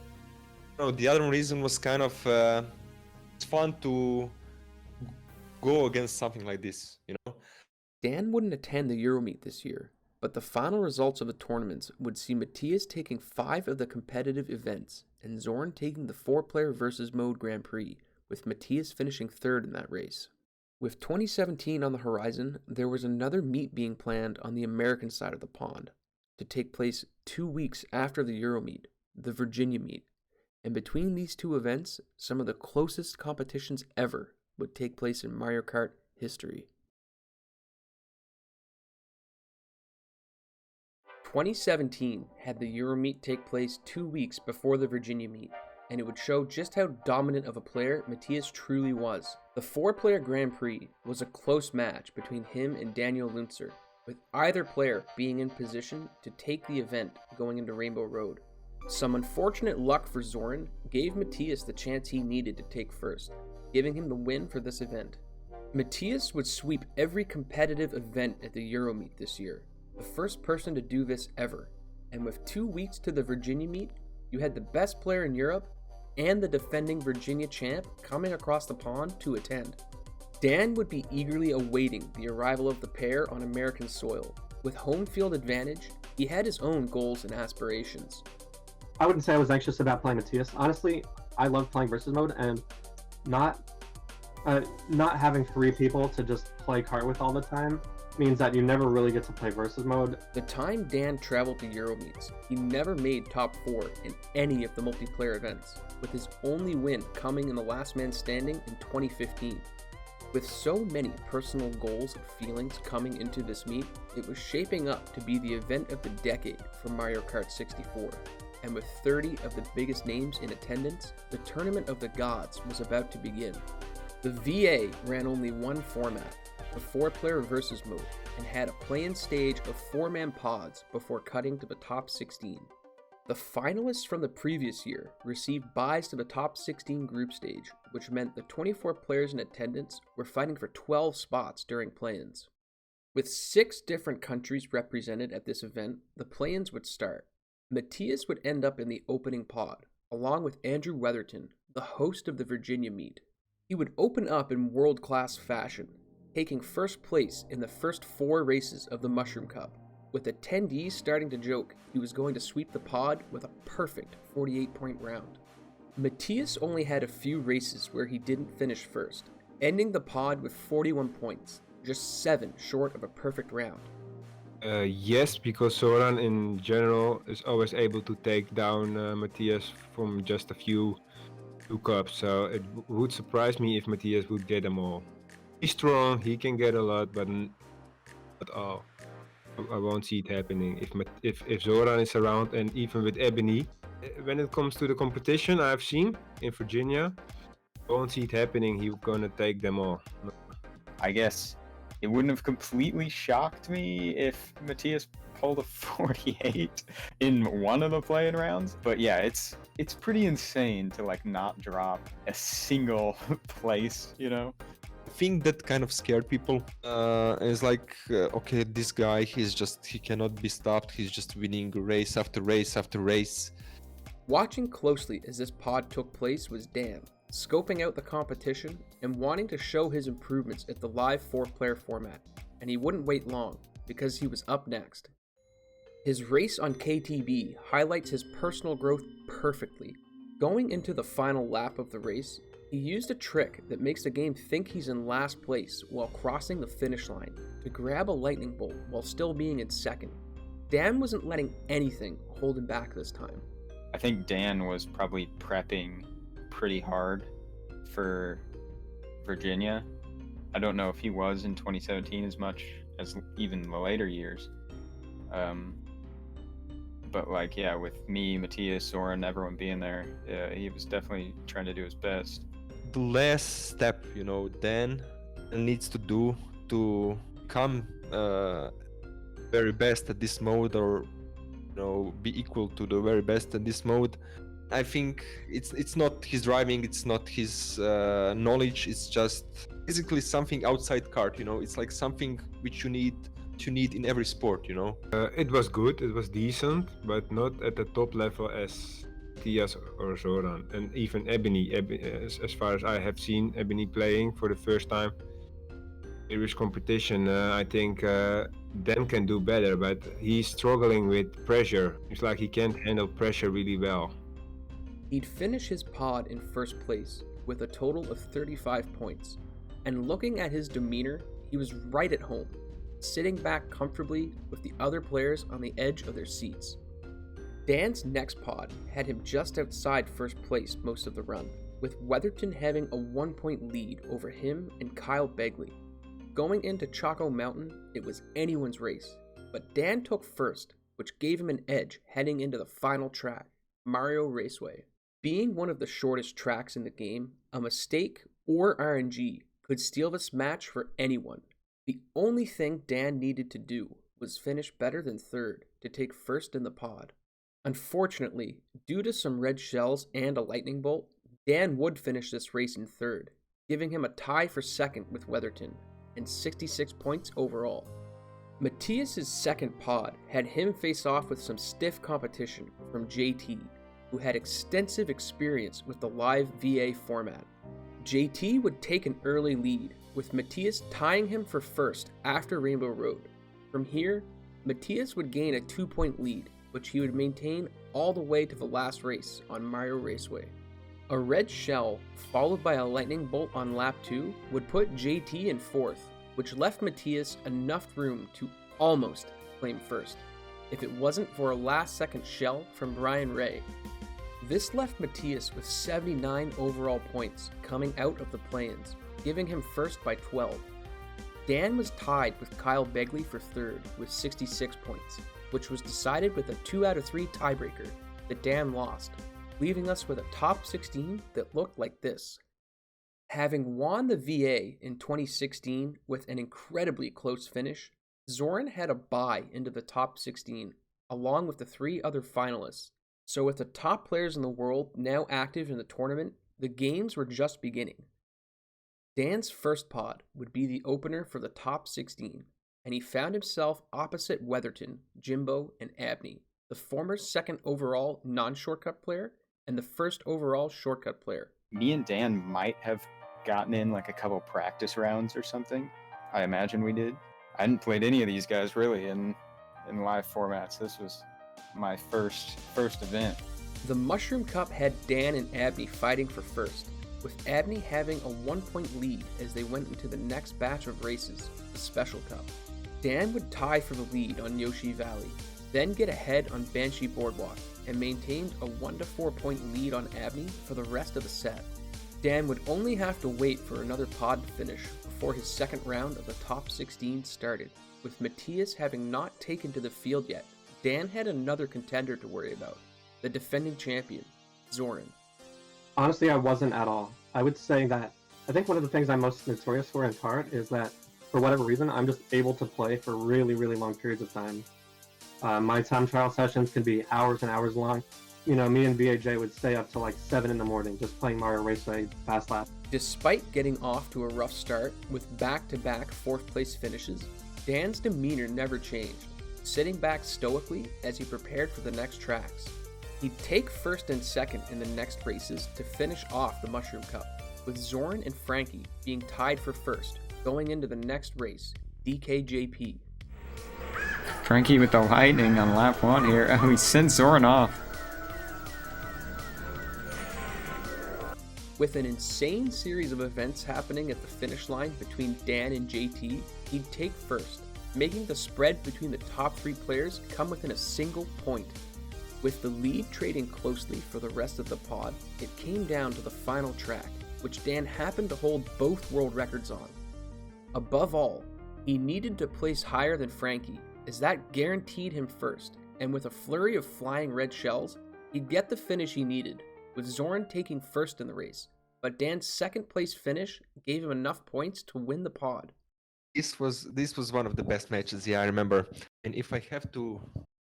other reason was kind of it's fun to go against something like this, you know. Dan wouldn't attend the Euromeet this year, but the final results of the tournaments would see Matthias taking 5 of the competitive events and Zoran taking the 4-player versus mode Grand Prix, with Matthias finishing 3rd in that race. With 2017 on the horizon, there was another meet being planned on the American side of the pond, to take place 2 weeks after the Euromeet, the Virginia meet, and between these 2 events, some of the closest competitions ever would take place in Mario Kart history. 2017 had the Euromeet take place 2 weeks before the Virginia meet, and it would show just how dominant of a player Matthias truly was. The 4-player Grand Prix was a close match between him and Daniel Luntzer, with either player being in position to take the event going into Rainbow Road. Some unfortunate luck for Zoran gave Matthias the chance he needed to take first, giving him the win for this event. Matthias would sweep every competitive event at the Euromeet this year, the first person to do this ever, and with 2 weeks to the Virginia meet, you had the best player in Europe and the defending Virginia champ coming across the pond to attend. Dan would be eagerly awaiting the arrival of the pair on American soil. With home field advantage, he had his own goals and aspirations. I wouldn't say I was anxious about playing Matthias. Honestly, I love playing versus mode, and not having 3 people to just play kart with all the time means that you never really get to play versus mode. The time Dan traveled to Euromeets, he never made top 4 in any of the multiplayer events, with his only win coming in the last man standing in 2015. With so many personal goals and feelings coming into this meet, it was shaping up to be the event of the decade for Mario Kart 64. And with 30 of the biggest names in attendance, the Tournament of the Gods was about to begin. The VA ran only one format, the 4-player versus mode, and had a play-in stage of 4-man pods before cutting to the top 16. The finalists from the previous year received byes to the top 16 group stage, which meant the 24 players in attendance were fighting for 12 spots during play-ins. With 6 different countries represented at this event, the play-ins would start. Matthias would end up in the opening pod, along with Andrew Weatherton, the host of the Virginia meet. He would open up in world-class fashion, taking first place in the first 4 races of the Mushroom Cup, with attendees starting to joke he was going to sweep the pod with a perfect 48-point round. Matthias only had a few races where he didn't finish first, ending the pod with 41 points, just 7 short of a perfect round. Yes, because Zoran in general is always able to take down Matthias from just a few cups, so it would surprise me if Matthias would get them all. He's strong, he can get a lot, but not all. I won't see it happening if Zoran is around, and even with Abney. When it comes to the competition I've seen in Virginia, I won't see it happening. He's gonna take them all. I guess it wouldn't have completely shocked me if Matthias pulled a 48 in one of the play-in rounds, but yeah, it's pretty insane to like not drop a single place, you know? I think that kind of scared people. It's like, okay, this guy, he cannot be stopped. He's just winning race after race after race. Watching closely as this pod took place was Dan, scoping out the competition and wanting to show his improvements at the live 4-player format, and he wouldn't wait long because he was up next. His race on KTB highlights his personal growth perfectly. Going into the final lap of the race, he used a trick that makes the game think he's in last place while crossing the finish line to grab a lightning bolt while still being in second. Dan wasn't letting anything hold him back this time. I think Dan was probably prepping pretty hard for Virginia. I don't know if he was in 2017 as much as even the later years. But like, yeah, with me, Matthias, Zoran, everyone being there, he was definitely trying to do his best. The last step, Dan needs to do to become very best at this mode, or be equal to the very best at this mode. I think it's not his driving, it's not his knowledge, it's just basically something outside kart. It's like something which you need in every sport. It was good, it was decent, but not at the top level as Matthias or Zoran, and even Abney. As far as I have seen Abney playing for the first time, serious competition. I think Dan can do better, but he's struggling with pressure. It's like he can't handle pressure really well. He'd finish his pod in first place with a total of 35 points, and looking at his demeanor, he was right at home, sitting back comfortably with the other players on the edge of their seats. Dan's next pod had him just outside first place most of the run, with Weatherton having a 1-point lead over him and Kyle Begley. Going into Chaco Mountain, it was anyone's race, but Dan took first, which gave him an edge heading into the final track, Mario Raceway. Being one of the shortest tracks in the game, a mistake or RNG could steal this match for anyone. The only thing Dan needed to do was finish better than third to take first in the pod. Unfortunately, due to some red shells and a lightning bolt, Dan would finish this race in third, giving him a tie for second with Weatherton, and 66 points overall. Matthias' second pod had him face off with some stiff competition from JT, who had extensive experience with the live VA format. JT would take an early lead, with Matthias tying him for first after Rainbow Road. From here, Matthias would gain a 2-point lead, which he would maintain all the way to the last race on Mario Raceway. A red shell, followed by a lightning bolt on lap 2, would put JT in fourth, which left Matthias enough room to almost claim first, if it wasn't for a last-second shell from Brian Ray. This left Matthias with 79 overall points coming out of the play-ins, giving him first by 12. Dan was tied with Kyle Begley for third with 66 points, which was decided with a 2 out of 3 tiebreaker that Dan lost, leaving us with a top 16 that looked like this. Having won the VA in 2016 with an incredibly close finish, Zoran had a bye into the top 16, along with the 3 other finalists. So with the top players in the world now active in the tournament, the games were just beginning. Dan's first pod would be the opener for the top 16, and he found himself opposite Weatherton, Jimbo, and Abney, the former second overall non-shortcut player and the first overall shortcut player. Me and Dan might have gotten in like a couple practice rounds or something. I imagine we did. I hadn't played any of these guys really in live formats. This was my first event. The Mushroom Cup had Dan and Abney fighting for first, with Abney having a 1-point lead as they went into the next batch of races, the Special Cup. Dan would tie for the lead on Yoshi Valley, then get ahead on Banshee Boardwalk, and maintained a 1 to 4 point lead on Abney for the rest of the set. Dan would only have to wait for another pod to finish before his second round of the top 16 started. With Matthias having not taken to the field yet, Dan had another contender to worry about, the defending champion, Zoran. Honestly, I wasn't at all. I would say that I think one of the things I'm most notorious for in kart is that for whatever reason, I'm just able to play for really, really long periods of time. My time trial sessions can be hours and hours long. You know, me and VAJ would stay up till like 7 in the morning just playing Mario Raceway fast lap. Despite getting off to a rough start with back-to-back 4th place finishes, Dan's demeanor never changed, sitting back stoically as he prepared for the next tracks. He'd take first and second in the next races to finish off the Mushroom Cup, with Zoran and Frankie being tied for first going into the next race, DKJP. Frankie with the lightning on lap 1 here. Oh, he sent Zoran off. With an insane series of events happening at the finish line between Dan and JT, he'd take first, making the spread between the top 3 players come within a single point. With the lead trading closely for the rest of the pod, it came down to the final track, which Dan happened to hold both world records on. Above all, he needed to place higher than Frankie, as that guaranteed him first, and with a flurry of flying red shells, he'd get the finish he needed, with Zoran taking first in the race, but Dan's second place finish gave him enough points to win the pod. This was one of the best matches, yeah, I remember. And if I have to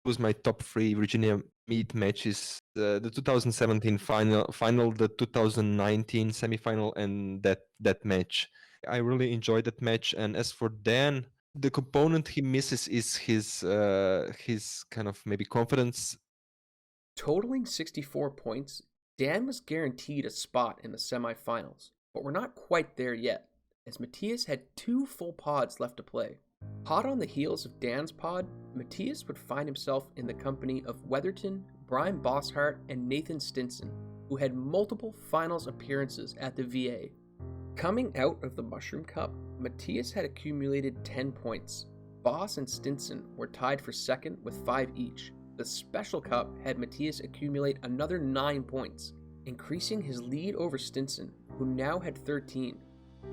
choose my top 3 Virginia Meet matches, the 2017 final, the 2019 semifinal, and that match. I really enjoyed that match. And as for Dan, the component he misses is his kind of maybe confidence. Totaling 64 points, Dan was guaranteed a spot in the semifinals, but we're not quite there yet, as Matthias had 2 full pods left to play. Hot on the heels of Dan's pod, Matthias would find himself in the company of Weatherton, Brian Bosshart, and Nathan Stinson, who had multiple finals appearances at the VA. Coming out of the Mushroom Cup, Matthias had accumulated 10 points. Boss and Stinson were tied for second with 5 each. The Special Cup had Matthias accumulate another 9 points, increasing his lead over Stinson, who now had 13.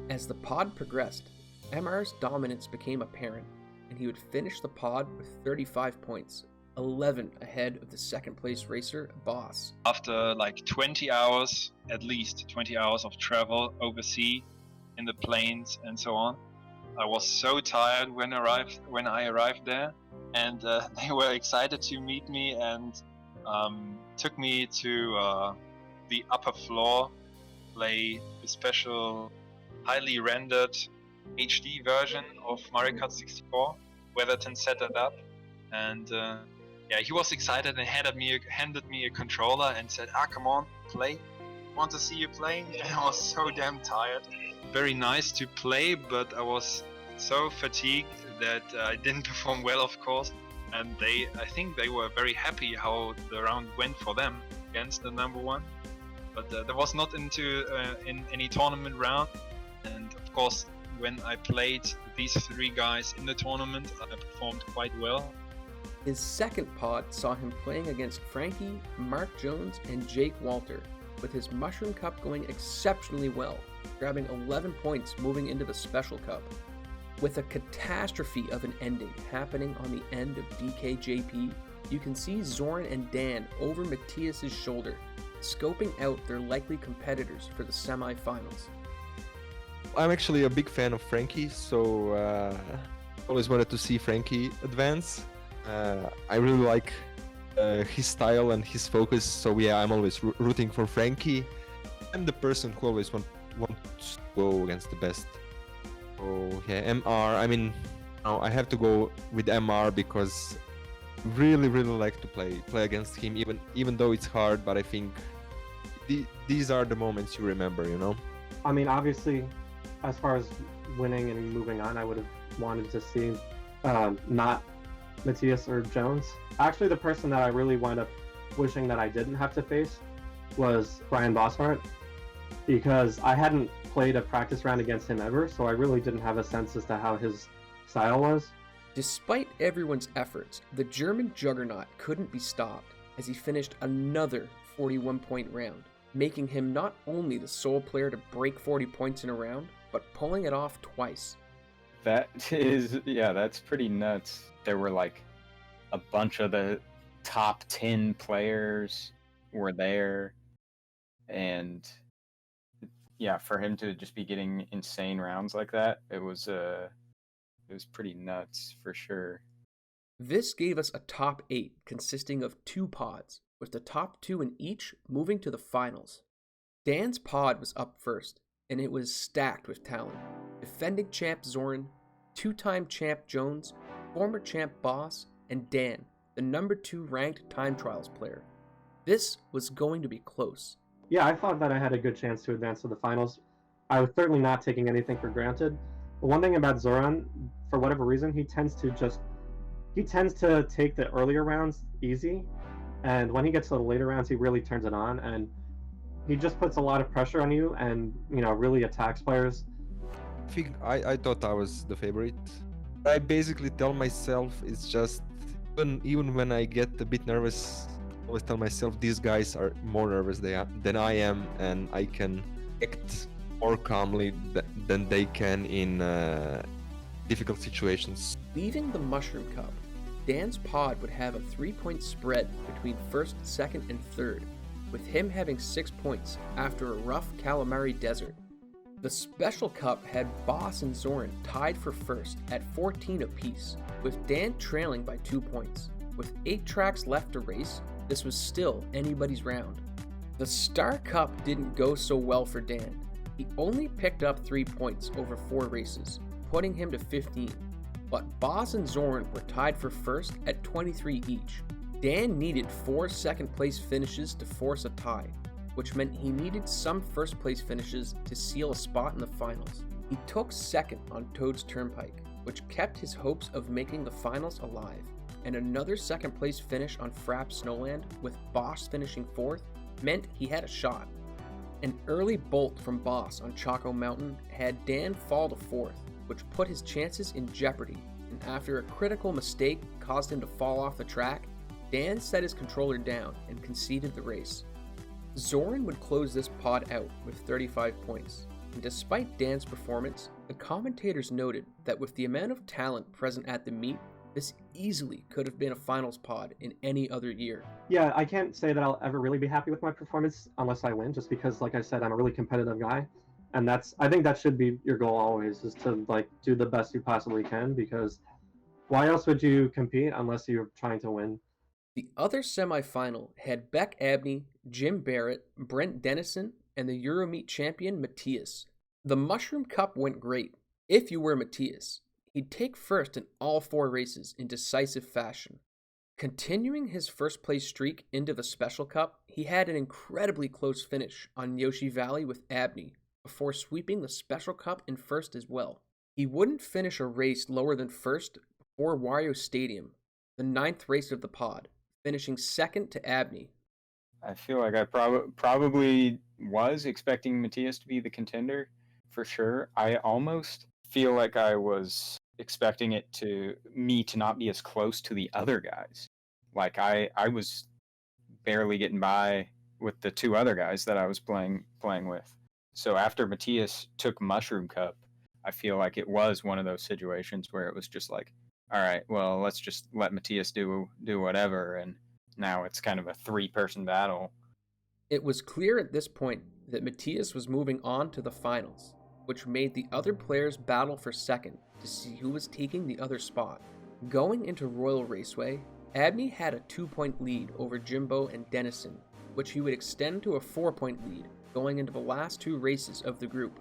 As the pod progressed, MR's dominance became apparent, and he would finish the pod with 35 points, 11 ahead of the second place racer, Boss. After like 20 hours, at least 20 hours of travel overseas in the plains and so on, I was so tired when I arrived there, and they were excited to meet me and took me to the upper floor, play a special highly rendered HD version of Mario Kart 64. Weatherton set it up, and yeah, he was excited and handed me a controller and said, come on, play. Want to see you playing? And I was so damn tired. Very nice to play, but I was so fatigued that I didn't perform well, of course. And I think they were very happy how the round went for them against the number one. But there was not in any tournament round. And of course, when I played these three guys in the tournament, I performed quite well. His second pod saw him playing against Frankie, Mark Jones, and Jake Walter, with his Mushroom Cup going exceptionally well, grabbing 11 points moving into the Special Cup. With a catastrophe of an ending happening on the end of DKJP, you can see Zoran and Dan over Matthias' shoulder, scoping out their likely competitors for the semi-finals. I'm actually a big fan of Frankie, so always wanted to see Frankie advance. I really like his style and his focus, so yeah, I'm always rooting for Frankie. I'm the person who always wants to go against the best. So yeah, MR, I mean, I have to go with MR because really like to play against him, even though it's hard, but I think these are the moments you remember, you know? I mean, obviously, as far as winning and moving on, I would have wanted to see not Matthias or Jones. Actually, the person that I really wound up wishing that I didn't have to face was Brian Bosshart, because I hadn't played a practice round against him ever, so I really didn't have a sense as to how his style was. Despite everyone's efforts, the German juggernaut couldn't be stopped as he finished another 41-point round, making him not only the sole player to break 40 points in a round, but pulling it off twice. That's pretty nuts. There were like a bunch of the top 10 players were there, and yeah, for him to just be getting insane rounds like that, it was pretty nuts for sure. This gave us a top 8 consisting of 2 pods, with the top 2 in each moving to the finals. Dan's pod was up first, and it was stacked with talent. Defending champ Zoran, 2-time champ Jones, former champ Boss, and Dan, the number 2 ranked time trials player. This was going to be close. Yeah, I thought that I had a good chance to advance to the finals. I was certainly not taking anything for granted. But one thing about Zoran, for whatever reason, he tends to take the earlier rounds easy, and when he gets to the later rounds, he really turns it on, and he just puts a lot of pressure on you, and really attacks players. I thought I was the favorite. I basically tell myself it's just even when I get a bit nervous, I always tell myself these guys are more nervous than I am, and I can act more calmly than they can in difficult situations. Leaving the Mushroom Cup, Dan's pod would have a 3-point spread between first, second, and third, with him having 6 points after a rough Calamari desert. The Special Cup had Boss and Zoran tied for first at 14 apiece, with Dan trailing by 2 points. With 8 tracks left to race, this was still anybody's round. The Star Cup didn't go so well for Dan. He only picked up 3 points over 4 races, putting him to 15. But Boss and Zoran were tied for first at 23 each. Dan needed 4 second-place finishes to force a tie, which meant he needed some first-place finishes to seal a spot in the finals. He took second on Toad's Turnpike, which kept his hopes of making the finals alive, and another second-place finish on Frapp Snowland, with Boss finishing 4th, meant he had a shot. An early bolt from Boss on Choco Mountain had Dan fall to 4th, which put his chances in jeopardy, and after a critical mistake caused him to fall off the track, Dan set his controller down and conceded the race. Zoran would close this pod out with 35 points, and despite Dan's performance, the commentators noted that with the amount of talent present at the meet, this easily could have been a finals pod in any other year. Yeah, I can't say that I'll ever really be happy with my performance unless I win, just because, like I said, I'm a really competitive guy. And I think that should be your goal always, is to do the best you possibly can, because why else would you compete unless you're trying to win? The other semi-final had Beck Abney, Jim Barrett, Brent Dennison, and the Euromeet champion Matthias. The Mushroom Cup went great. If you were Matthias, he'd take first in all 4 races in decisive fashion. Continuing his first place streak into the Special Cup, he had an incredibly close finish on Yoshi Valley with Abney before sweeping the Special Cup in first as well. He wouldn't finish a race lower than first before Wario Stadium, the 9th race of the pod, finishing second to Abney. I feel like I probably was expecting Matthias to be the contender for sure. I almost feel like I was expecting me to not be as close to the other guys. Like I was barely getting by with the 2 other guys that I was playing with. So after Matthias took Mushroom Cup, I feel like it was one of those situations where it was just like, all right, well, let's just let Matthias do whatever, and now it's kind of a 3-person battle. It was clear at this point that Matthias was moving on to the finals, which made the other players battle for second to see who was taking the other spot. Going into Royal Raceway, Abney had a 2-point lead over Jimbo and Dennison, which he would extend to a 4-point lead going into the last 2 races of the group.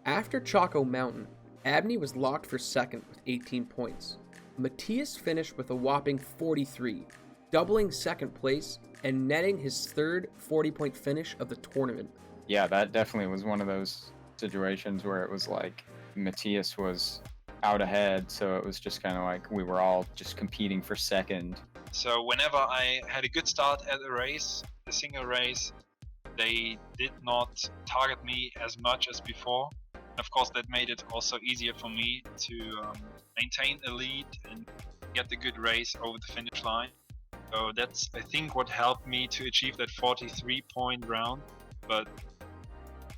After Choco Mountain, Abney was locked for second with 18 points. Matthias finished with a whopping 43, doubling second place and netting his 3rd 40-point finish of the tournament. Yeah, that definitely was one of those situations where it was like Matthias was out ahead, so it was just kind of like we were all just competing for second. So whenever I had a good start at a single race, they did not target me as much as before. Of course, that made it also easier for me to maintain a lead and get the good race over the finish line. So that's, I think, what helped me to achieve that 43-point round. But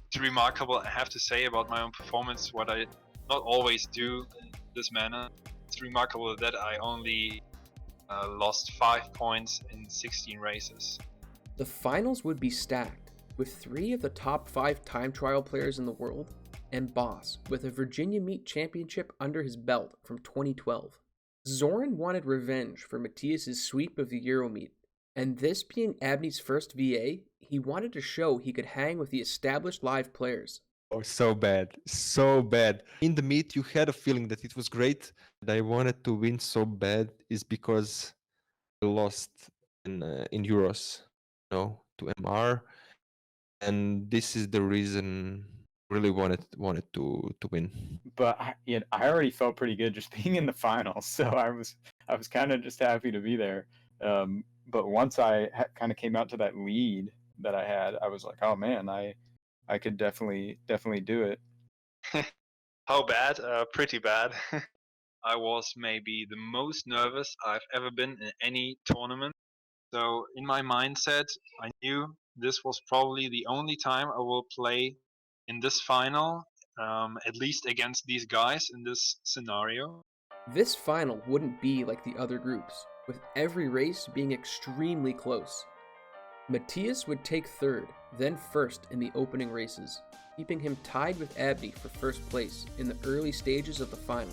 it's remarkable, I have to say, about my own performance, what I not always do in this manner. It's remarkable that I only lost 5 points in 16 races. The finals would be stacked, with 3 of the top 5 time trial players in the world, and Boss with a Virginia Meet Championship under his belt from 2012. Zoran wanted revenge for Matthias' sweep of the Euromeet, and this being Abney's first VA, he wanted to show he could hang with the established live players. Oh, so bad, so bad. In the meet, you had a feeling that it was great. And I wanted to win so bad is because I lost in Euros, to MR, and this is the reason I really wanted to win. But I already felt pretty good just being in the finals, so I was kind of just happy to be there. But once I kind of came out to that lead that I had, I was like, oh man, I could definitely do it. How bad? Pretty bad. I was maybe the most nervous I've ever been in any tournament. So in my mindset, I knew this was probably the only time I will play in this final, at least against these guys in this scenario. This final wouldn't be like the other groups, with every race being extremely close. Matthias would take 3rd, then 1st in the opening races, keeping him tied with Abney for 1st place in the early stages of the final.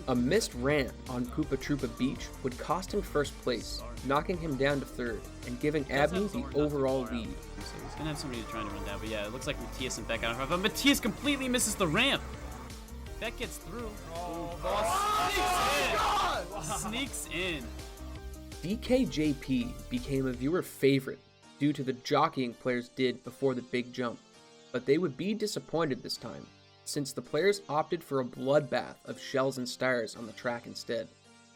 A missed ramp on Koopa Troopa Beach would cost him 1st place, knocking him down to 3rd and giving Abney the overall lead. So he's gonna have somebody trying to run down, but yeah, it looks like Matthias and Beck out in front. But Matthias completely misses the ramp. Beck gets through. Sneaks in. DKJP became a viewer favorite due to the jockeying players did before the big jump, but they would be disappointed this time, since the players opted for a bloodbath of shells and stars on the track instead.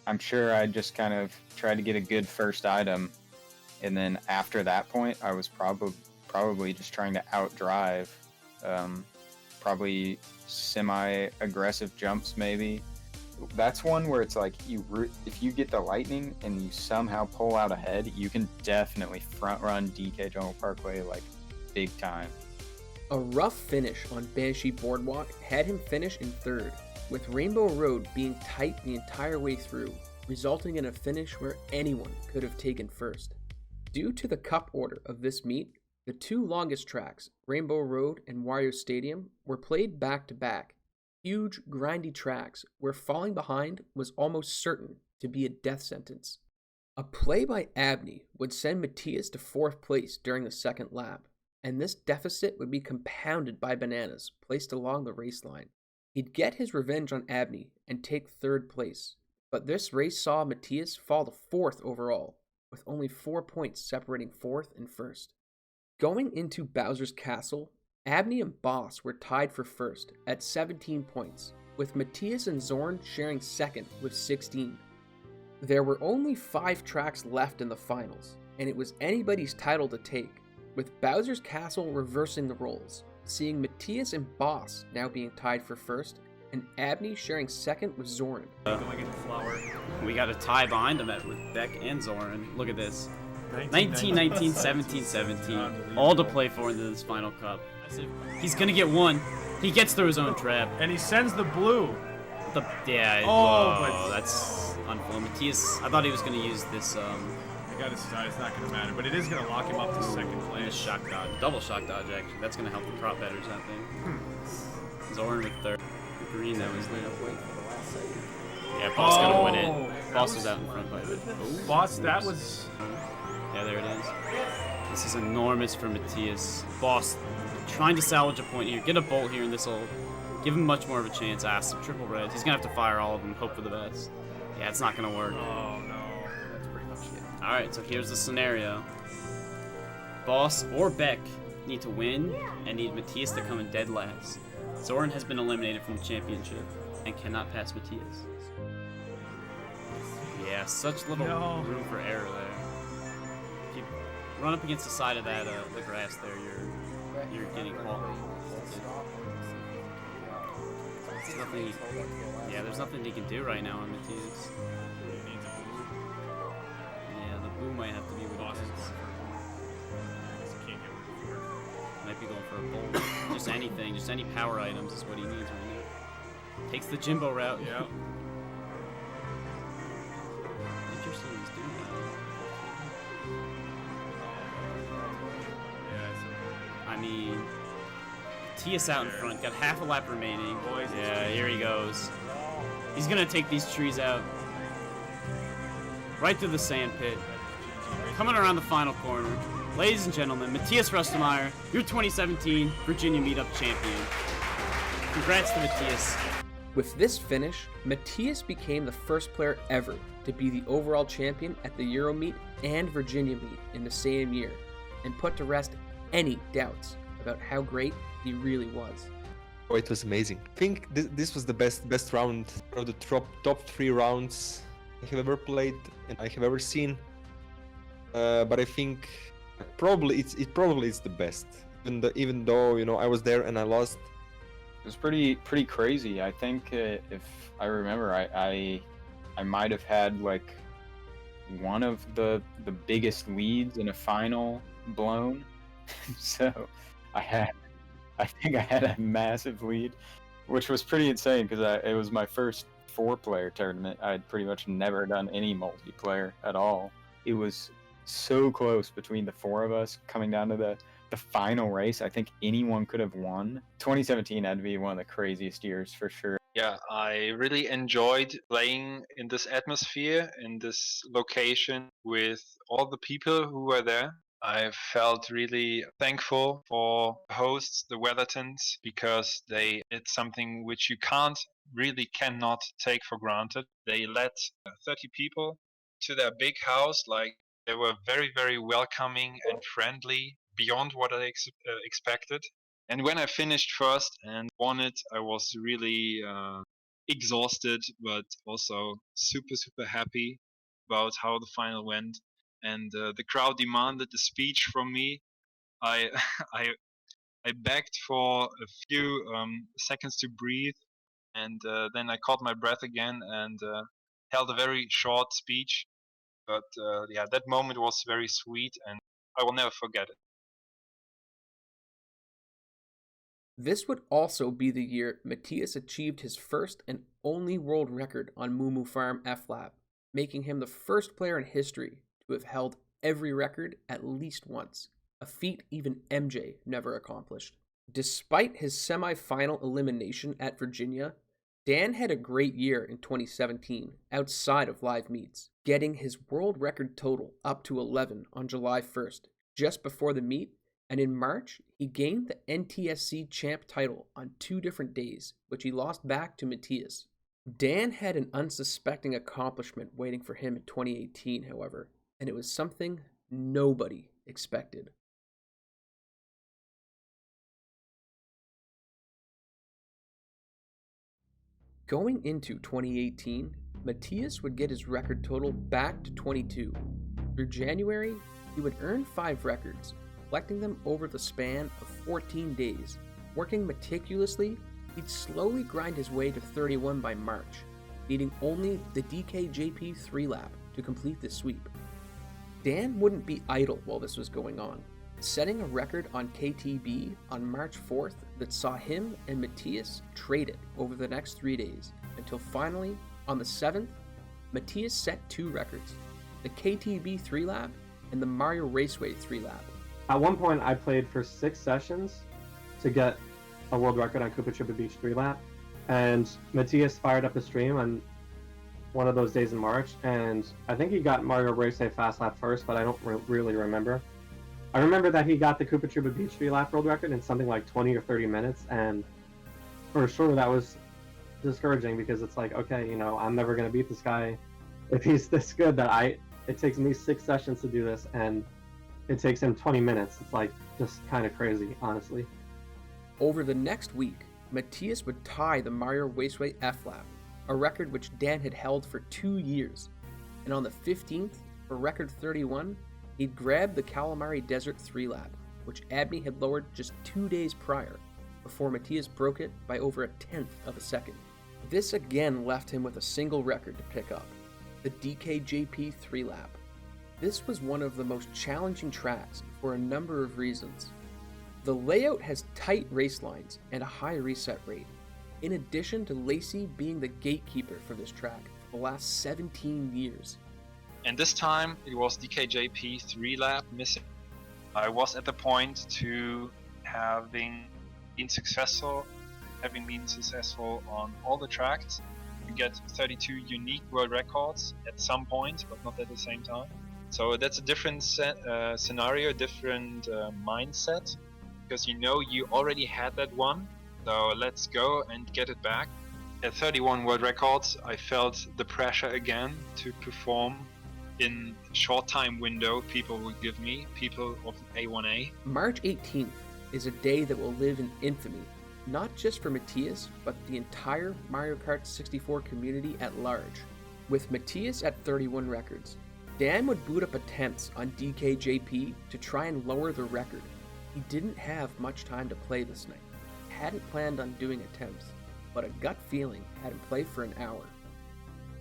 I'm sure I just kind of tried to get a good first item, and then after that point, I was probably just trying to outdrive, probably semi-aggressive jumps maybe. That's one where it's like if you get the lightning and you somehow pull out ahead, you can definitely front run DK Jungle Parkway like big time. A rough finish on Banshee Boardwalk had him finish in 3rd, with Rainbow Road being tight the entire way through, resulting in a finish where anyone could have taken 1st. Due to the cup order of this meet, the 2 longest tracks, Rainbow Road and Wario Stadium, were played back to back. Huge, grindy tracks where falling behind was almost certain to be a death sentence. A play by Abney would send Matthias to 4th place during the 2nd lap, and this deficit would be compounded by bananas placed along the race line. He'd get his revenge on Abney and take 3rd place, but this race saw Matthias fall to 4th overall, with only 4 points separating 4th and 1st. Going into Bowser's Castle, Abney and Boss were tied for 1st at 17 points, with Matthias and Zoran sharing 2nd with 16. There were only 5 tracks left in the finals, and it was anybody's title to take, with Bowser's Castle reversing the roles, seeing Matthias and Boss now being tied for 1st, and Abney sharing 2nd with Zoran. We got a tie behind him with Beck and Zoran. Look at this. 19-19, 17-17. All to play for in this final cup. He's gonna get one. He gets through his own trap. And he sends the blue. Whoa, that's unfair. Matthias, I thought he was gonna use this. I got his side, it's not gonna matter, but it is gonna lock him up to 2nd place. Shock dodge, double shock dodge actually. That's gonna help the prop betters, I think. Zoran with 3rd. Green that was there. Yeah, Boss gonna win it. Boss was out in front by a bit. Oh, Boss, that was. Yeah, there it is. This is enormous for Matthias. Boss trying to salvage a point here. Get a bolt here, and this will give him much more of a chance. Some triple reds. He's gonna have to fire all of them. Hope for the best. Yeah, it's not gonna work. Oh no, that's pretty much it. All right, so here's the scenario. Boss or Beck need to win and need Matthias to come in dead last. Zoran has been eliminated from the championship and cannot pass Matthias. Yeah, such little room for error there. If you run up against the side of that the grass there, you're getting caught. There's nothing he can do right now on Matthias. Yeah, the boom might have to be with Boss. Might be going for a bolt. Just anything, just any power items is what he needs right now. Takes the Jimbo route. Yeah. Interesting he's doing that. I mean, Matthias out in front, got half a lap remaining. Yeah, here he goes. He's gonna take these trees out. Right through the sand pit. Coming around the final corner. Ladies and gentlemen, Matthias Rustemeyer, your 2017 Virginia Meetup champion. Congrats to Matthias. With this finish, Matthias became the first player ever to be the overall champion at the Euro Meet and Virginia Meet in the same year, and put to rest any doubts about how great he really was. Oh, it was amazing. I think this was the best round of the top 3 rounds I have ever played and I have ever seen. But I think it probably is the best. Even though I was there and I lost. It was pretty crazy. I think if I remember, I might have had like one of the biggest leads in a final blown. So I think I had a massive lead, which was pretty insane because it was my first 4-player tournament. I'd pretty much never done any multiplayer at all. It was so close between the 4 of us coming down to the final race. I think anyone could have won. 2017 had to be one of the craziest years for sure. Yeah, I really enjoyed playing in this atmosphere, in this location with all the people who were there. I felt really thankful for hosts, the Weathertons, because they did something which you cannot take for granted. They let 30 people to their big house. Like, they were very, very welcoming and friendly, beyond what I expected. And when I finished first and won it, I was really exhausted, but also super, super happy about how the final went. And the crowd demanded a speech from me. I begged for a few seconds to breathe, and then I caught my breath again and held a very short speech. But that moment was very sweet, and I will never forget it. This would also be the year Matthias achieved his first and only world record on Moo Moo Farm F-Lap, making him the first player in history to have held every record at least once, a feat even MJ never accomplished. Despite his semi-final elimination at Virginia, Dan had a great year in 2017 outside of live meets, getting his world record total up to 11 on July 1st, just before the meet, And in March, he gained the NTSC champ title on 2 different days, which he lost back to Matthias. Dan had an unsuspecting accomplishment waiting for him in 2018, however, and it was something nobody expected. Going into 2018, Matthias would get his record total back to 22. Through January, he would earn 5 records, collecting them over the span of 14 days. Working meticulously, he'd slowly grind his way to 31 by March, needing only the DKJP 3-lap to complete the sweep. Dan wouldn't be idle while this was going on, setting a record on KTB on March 4th that saw him and Matthias trade it over the next 3 days, until finally, on the 7th, Matthias set 2 records, the KTB 3-lap and the Mario Raceway 3-lap. At one point, I played for 6 sessions to get a world record on Koopa Troopa Beach 3-lap, and Matthias fired up the stream on one of those days in March, and I think he got Mario Raceway Fast Lap first, but I don't really remember. I remember that he got the Koopa Troopa Beach 3-lap world record in something like 20 or 30 minutes, and for sure that was discouraging because it's like, okay, you know, I'm never going to beat this guy if he's this good that it takes me 6 sessions to do this, and it takes him 20 minutes. It's like just kind of crazy, honestly. Over the next week, Matthias would tie the Mario Raceway F-lap, a record which Dan had held for 2 years. And on the 15th, for record 31, he'd grabbed the Calamari Desert 3-lap, which Abney had lowered just 2 days prior, before Matthias broke it by over 1/10 of a second. This again left him with a single record to pick up, the DKJP 3-lap. This was one of the most challenging tracks for a number of reasons. The layout has tight race lines and a high reset rate, in addition to Lacey being the gatekeeper for this track for the last 17 years. And this time it was DKJP 3-lap missing. I was at the point to having been successful on all the tracks. You get 32 unique world records at some point, but not at the same time. So that's a different scenario, different mindset, because you know you already had that one. So let's go and get it back. At 31 world records, I felt the pressure again to perform in short time window people would give me, people of A1A. March 18th is a day that will live in infamy, not just for Matthias, but the entire Mario Kart 64 community at large. With Matthias at 31 records, Dan would boot up attempts on DKJP to try and lower the record. He didn't have much time to play this night. He hadn't planned on doing attempts, but a gut feeling had him play for an hour.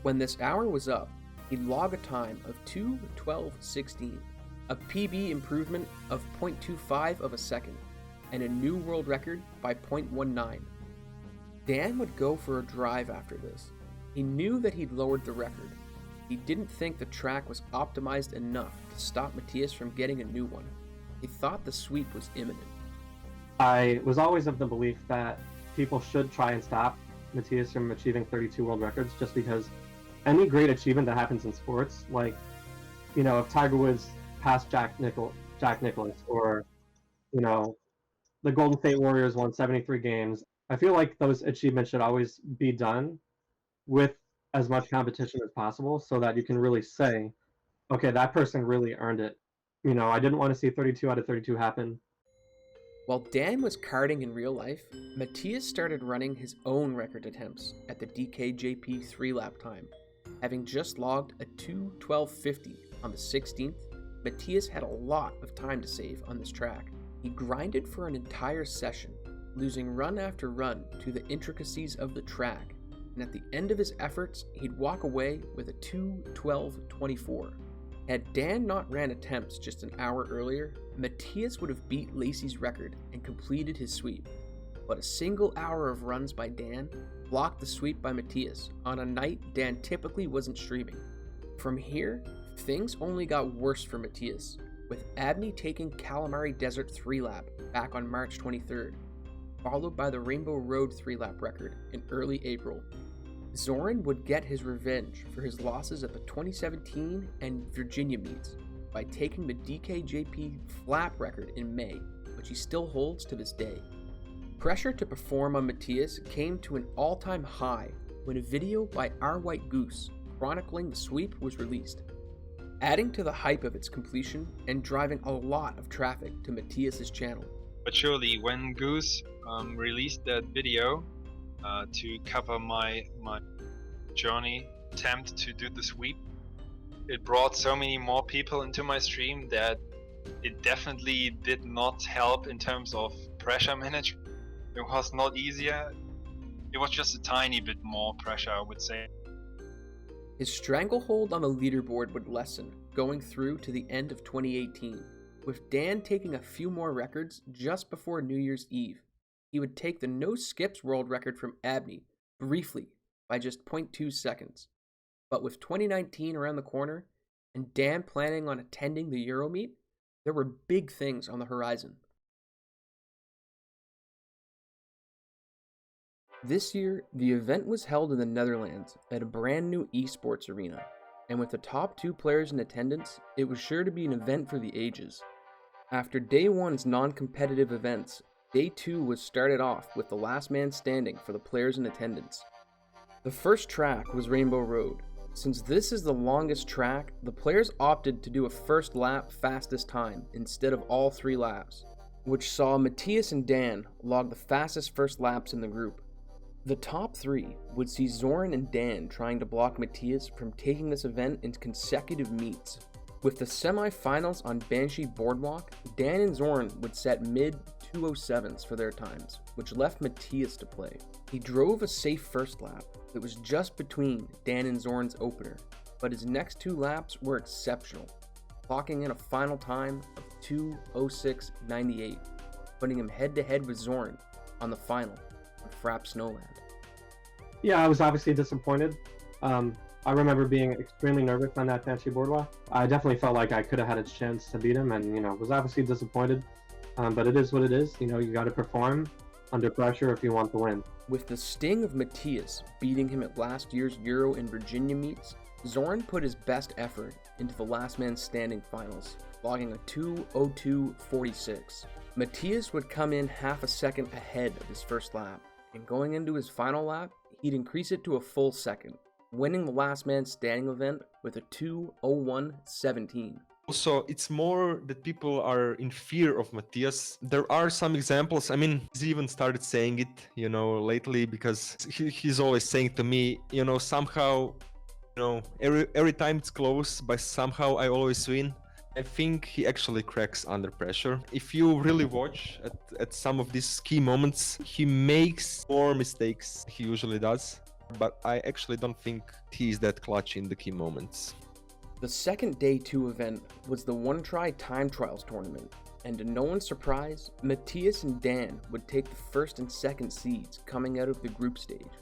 When this hour was up, he'd log a time of 2:12:16, a PB improvement of 0.25 of a second, and a new world record by 0.19. Dan would go for a drive after this. He knew that he'd lowered the record. He didn't think the track was optimized enough to stop Matthias from getting a new one. He thought the sweep was imminent. I was always of the belief that people should try and stop Matthias from achieving 32 world records, just because any great achievement that happens in sports, like, you know, if Tiger Woods passed Jack Nicklaus, or, you know, the Golden State Warriors won 73 games, I feel like those achievements should always be done with as much competition as possible, so that you can really say, okay, that person really earned it. You know, I didn't want to see 32 out of 32 happen. While Dan was karting in real life, Matthias started running his own record attempts at the DKJP 3-lap time. Having just logged a 2:12:50 on the 16th, Matthias had a lot of time to save on this track. He grinded for an entire session, losing run after run to the intricacies of the track, and at the end of his efforts, he'd walk away with a 2:12:24. Had Dan not ran attempts just an hour earlier, Matthias would have beat Lacey's record and completed his sweep. But a single hour of runs by Dan blocked the sweep by Matthias on a night Dan typically wasn't streaming. From here, things only got worse for Matthias, with Abney taking Calamari Desert 3-lap back on March 23rd, followed by the Rainbow Road 3-lap record in early April. Zoran would get his revenge for his losses at the 2017 and Virginia meets by taking the DKJP flap record in May. which he still holds to this day. Pressure to perform on Matthias came to an all-time high when a video by Our White Goose chronicling the sweep was released, adding to the hype of its completion and driving a lot of traffic to Matthias's channel. But surely, when Goose released that video to cover my journey attempt to do the sweep, it brought so many more people into my stream that it definitely did not help in terms of pressure management. It was not easier. It was just a tiny bit more pressure, I would say. His stranglehold on the leaderboard would lessen going through to the end of 2018, with Dan taking a few more records just before New Year's Eve. He would take the no skips world record from Abney briefly by just 0.2 seconds. But with 2019 around the corner and Dan planning on attending the Euro meet, there were big things on the horizon. This year, the event was held in the Netherlands at a brand new esports arena, and with the top 2 players in attendance, it was sure to be an event for the ages. After day 1's non-competitive events, day 2 was started off with the last man standing for the players in attendance. The first track was Rainbow Road. Since this is the longest track, the players opted to do a first lap fastest time instead of all 3 laps, which saw Matthias and Dan log the fastest first laps in the group. The top 3 would see Zoran and Dan trying to block Matthias from taking this event in consecutive meets. With the semi-finals on Banshee Boardwalk, Dan and Zoran would set mid-207s for their times, which left Matthias to play. He drove a safe first lap that was just between Dan and Zoran's opener, but his next 2 laps were exceptional, clocking in a final time of 2:06.98, putting him head-to-head with Zoran on the final of Frapp Snowland. Yeah, I was obviously disappointed. I remember being extremely nervous on that Banshee Boardwalk. I definitely felt like I could have had a chance to beat him, and was obviously disappointed. But it is what it is. You got to perform under pressure if you want to win. With the sting of Matthias beating him at last year's Euro and Virginia meets, Zoran put his best effort into the last man standing finals, logging a 2:02.46. Matthias would come in half a second ahead of his first lap, and going into his final lap, he'd increase it to a full second, winning the last man standing event with a 2:01.17. Also, it's more that people are in fear of Matthias. There are some examples. I mean, he's even started saying it, lately, because he's always saying to me, somehow, every time it's close, but somehow I always win. I think he actually cracks under pressure. If you really watch at some of these key moments, he makes more mistakes he usually does. But I actually don't think he's that clutch in the key moments. The second day 2 event was the One Try Time Trials tournament, and to no one's surprise, Matthias and Dan would take the first and second seeds coming out of the group stage,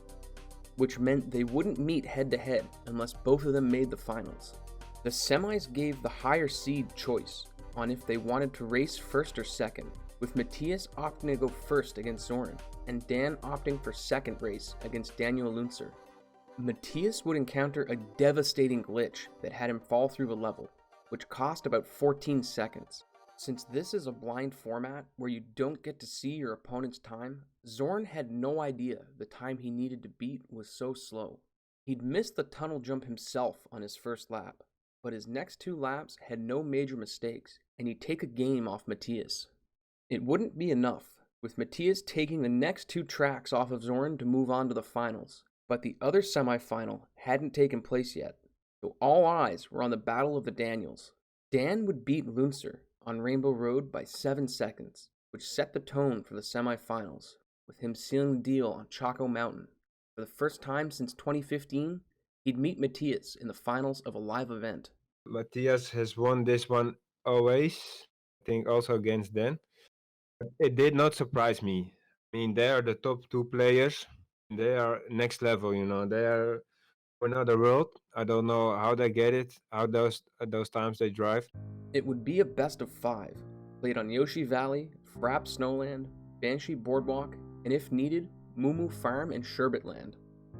which meant they wouldn't meet head-to-head unless both of them made the finals. The semis gave the higher seed choice on if they wanted to race first or second, with Matthias opting to go first against Zoran, and Dan opting for second race against Daniel Lunzer. Matthias would encounter a devastating glitch that had him fall through a level, which cost about 14 seconds. Since this is a blind format where you don't get to see your opponent's time, Zoran had no idea the time he needed to beat was so slow. He'd missed the tunnel jump himself on his first lap, but his next 2 laps had no major mistakes, and he'd take a game off Matthias. It wouldn't be enough, with Matthias taking the next 2 tracks off of Zoran to move on to the finals, but the other semi-final hadn't taken place yet, so all eyes were on the Battle of the Daniels. Dan would beat Lunzer on Rainbow Road by 7 seconds, which set the tone for the semi-finals, with him sealing the deal on Chaco Mountain. For the first time since 2015, he'd meet Matthias in the finals of a live event. Matthias has won this one always, I think also against Dan. It did not surprise me. I mean, they are the top 2 players. They are next level, They are for another world. I don't know how they get it, how those times they drive. It would be a best of 5, played on Yoshi Valley, Frapp Snowland, Banshee Boardwalk, and if needed, Moo Farm and Sherbetland.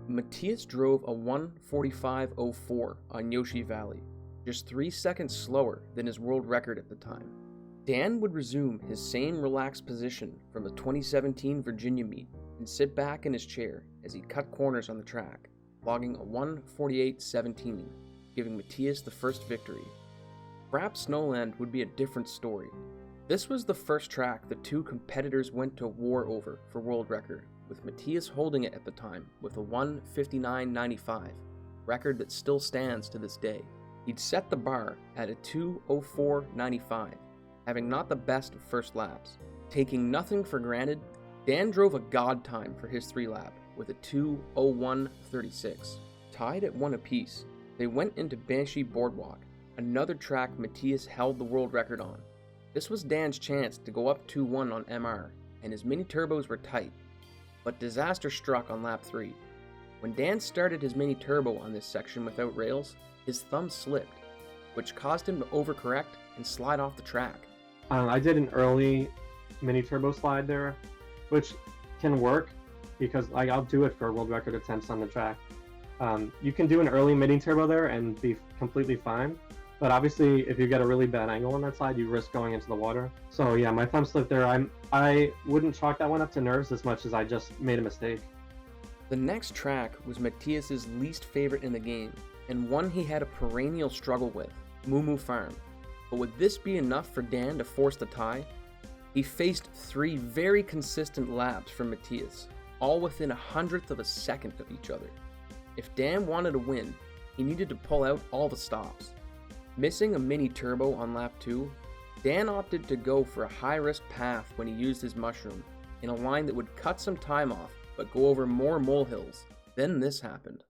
Matthias drove a 1:45.04 on Yoshi Valley, just 3 seconds slower than his world record at the time. Dan would resume his same relaxed position from the 2017 Virginia meet and sit back in his chair as he cut corners on the track, logging a 1:48.17, giving Matthias the first victory. Perhaps Snowland would be a different story. This was the first track the two competitors went to war over for world record, with Matthias holding it at the time with a 1:59.95, record that still stands to this day. He'd set the bar at a 2:04.95, having not the best of first laps. Taking nothing for granted, Dan drove a god time for his 3-lap with a 2:01.36. Tied at 1 apiece, they went into Banshee Boardwalk, another track Matthias held the world record on. This was Dan's chance to go up 2-1 on MR, and his mini turbos were tight. But disaster struck on lap 3. When Dan started his mini turbo on this section without rails, his thumb slipped, which caused him to overcorrect and slide off the track. I did an early mini turbo slide there, which can work because I'll do it for world record attempts on the track. You can do an early mini turbo there and be completely fine, but obviously if you get a really bad angle on that side, you risk going into the water. So yeah, my thumb slipped there. I wouldn't chalk that one up to nerves as much as I just made a mistake. The next track was Matthias's least favorite in the game, and one he had a perennial struggle with, Moo Moo Farm. But would this be enough for Dan to force the tie? He faced 3 very consistent laps from Matthias, all within 1/100th of a second of each other. If Dan wanted to win, he needed to pull out all the stops. Missing a mini turbo on lap 2, Dan opted to go for a high-risk path when he used his mushroom, in a line that would cut some time off, but go over more molehills. Then this happened.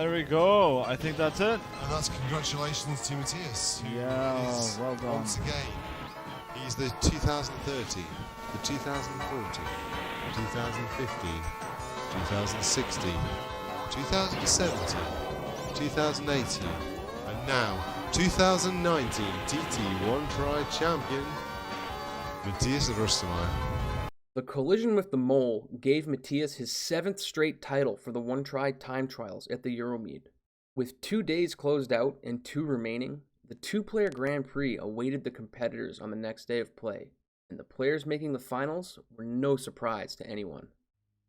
There we go. I think that's it. And that's congratulations to Matthias. Yeah, well done. Once again, he's the 2030, the 2040, 2050, 2060, 2070, 2018, and now 2019 TT One Try Champion, Matthias Rüstemeyer. The collision with the mole gave Matthias his 7th straight title for the one-try time trials at the Euromeet. With 2 days closed out and 2 remaining, the 2-player Grand Prix awaited the competitors on the next day of play, and the players making the finals were no surprise to anyone.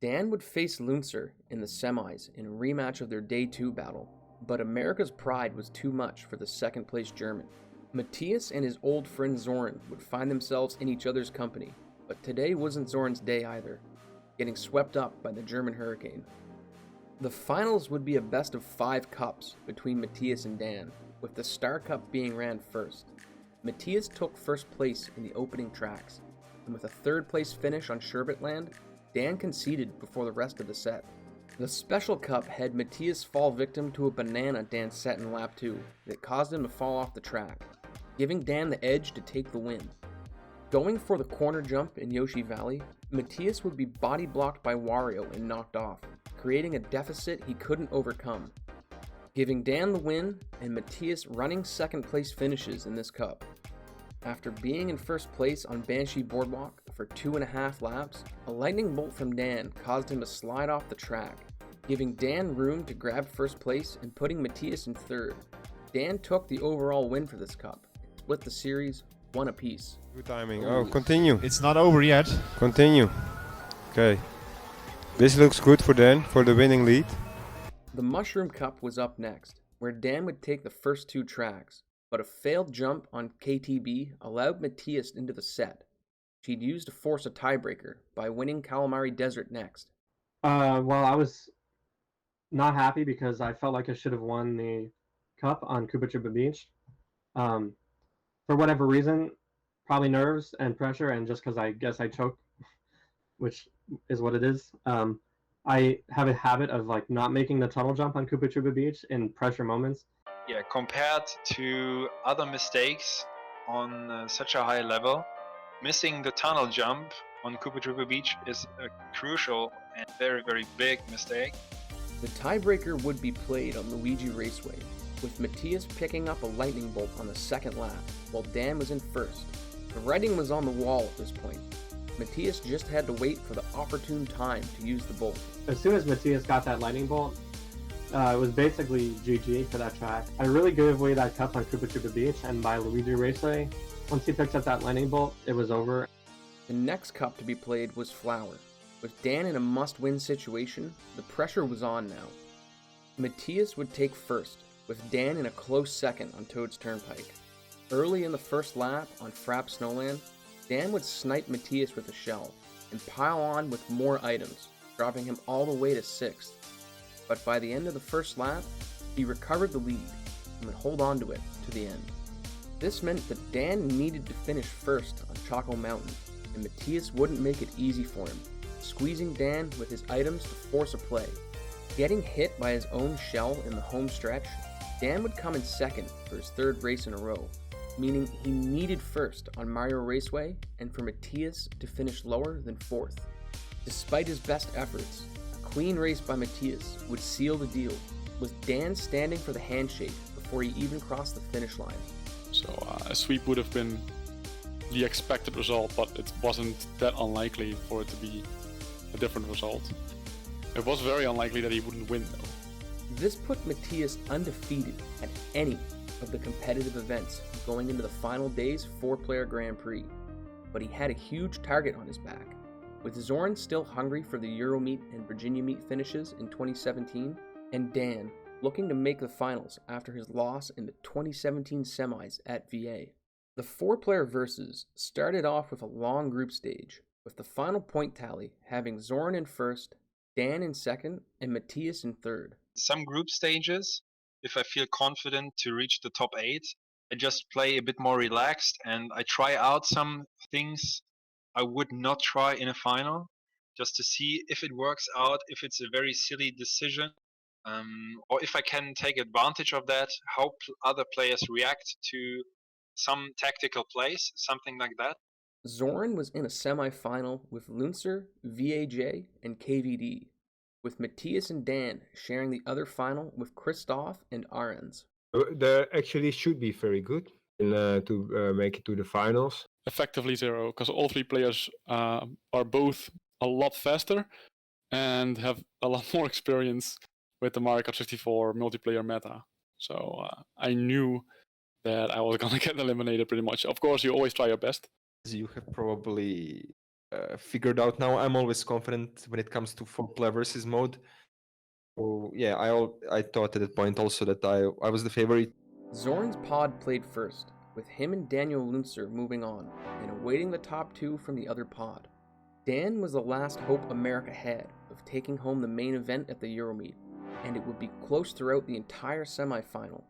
Dan would face Lunzer in the semis in a rematch of their Day 2 battle, but America's pride was too much for the second-place German. Matthias and his old friend Zoran would find themselves in each other's company, but today wasn't Zoran's day either, getting swept up by the German hurricane. The finals would be a best of 5 cups between Matthias and Dan, with the Star Cup being ran first. Matthias took first place in the opening tracks, and with a 3rd place finish on Sherbetland, Dan conceded before the rest of the set. The Special Cup had Matthias fall victim to a banana Dan set in lap 2 that caused him to fall off the track, giving Dan the edge to take the win. Going for the corner jump in Yoshi Valley, Matthias would be body blocked by Wario and knocked off, creating a deficit he couldn't overcome, giving Dan the win and Matthias running 2nd place finishes in this cup. After being in first place on Banshee Boardwalk for 2.5 laps, a lightning bolt from Dan caused him to slide off the track, giving Dan room to grab first place and putting Matthias in 3rd. Dan took the overall win for this cup, split the series 1 apiece. Good timing. Oh, continue. It's not over yet. Continue. Okay. This looks good for Dan, for the winning lead. The Mushroom Cup was up next, where Dan would take the first 2 tracks, but a failed jump on KTB allowed Matthias into the set. She'd used to force a tiebreaker by winning Calamari Desert next. Well, I was not happy because I felt like I should have won the cup on Koopa Troopa Beach. For whatever reason, probably nerves and pressure, and just because I guess I choked, which is what it is. I have a habit of not making the tunnel jump on Koopa Troopa Beach in pressure moments. Yeah, compared to other mistakes on such a high level, missing the tunnel jump on Koopa Troopa Beach is a crucial and very, very big mistake. The tiebreaker would be played on Luigi Raceway, with Matthias picking up a lightning bolt on the 2nd lap, while Dan was in 1st. The writing was on the wall at this point. Matthias just had to wait for the opportune time to use the bolt. As soon as Matthias got that lightning bolt, It was basically GG for that track. I really gave away that cup on Koopa Troopa Beach, and by Luigi Raceway, once he picked up that lightning bolt, it was over. The next cup to be played was Flower. With Dan in a must-win situation, the pressure was on now. Matthias would take first, with Dan in a close second on Toad's Turnpike. Early in the first lap on Frapp Snowland, Dan would snipe Matthias with a shell and pile on with more items, dropping him all the way to 6th. But by the end of the first lap, he recovered the lead and would hold on to it to the end. This meant that Dan needed to finish first on Choco Mountain, and Matthias wouldn't make it easy for him, squeezing Dan with his items to force a play. Getting hit by his own shell in the home stretch, Dan would come in second for his 3rd race in a row, meaning he needed first on Mario Raceway and for Matthias to finish lower than 4th. Despite his best efforts, a clean race by Matthias would seal the deal, with Dan standing for the handshake before he even crossed the finish line. So a sweep would have been the expected result, but it wasn't that unlikely for it to be a different result. It was very unlikely that he wouldn't win though. This put Matthias undefeated at any of the competitive events going into the final day's 4-player Grand Prix, but he had a huge target on his back. With Zoran still hungry for the Euromeet and Virginia Meet finishes in 2017, and Dan looking to make the finals after his loss in the 2017 semis at VA. The 4-player versus started off with a long group stage, with the final point tally having Zoran in first, Dan in second, and Matthias in third. Some group stages, if I feel confident to reach the top 8, I just play a bit more relaxed and I try out some things I would not try in a final, just to see if it works out, if it's a very silly decision, or if I can take advantage of that, how other players react to some tactical plays, something like that. Zoran was in a semi-final with Luncer, VAJ, and KVD, with Matthias and Dan sharing the other final with Christoph and Arends. They actually should be very good to make it to the finals. Effectively 0, because all 3 players are both a lot faster and have a lot more experience with the Mario Kart 64 multiplayer meta. So I knew that I was gonna get eliminated pretty much. Of course, you always try your best. As you have probably figured out now, I'm always confident when it comes to 4-player versus mode. So yeah, I thought at that point also that I was the favorite. Zoran's pod played first, with him and Daniel Luncer moving on and awaiting the top 2 from the other pod. Dan was the last hope America had of taking home the main event at the Euromeet, and it would be close throughout the entire semi-final.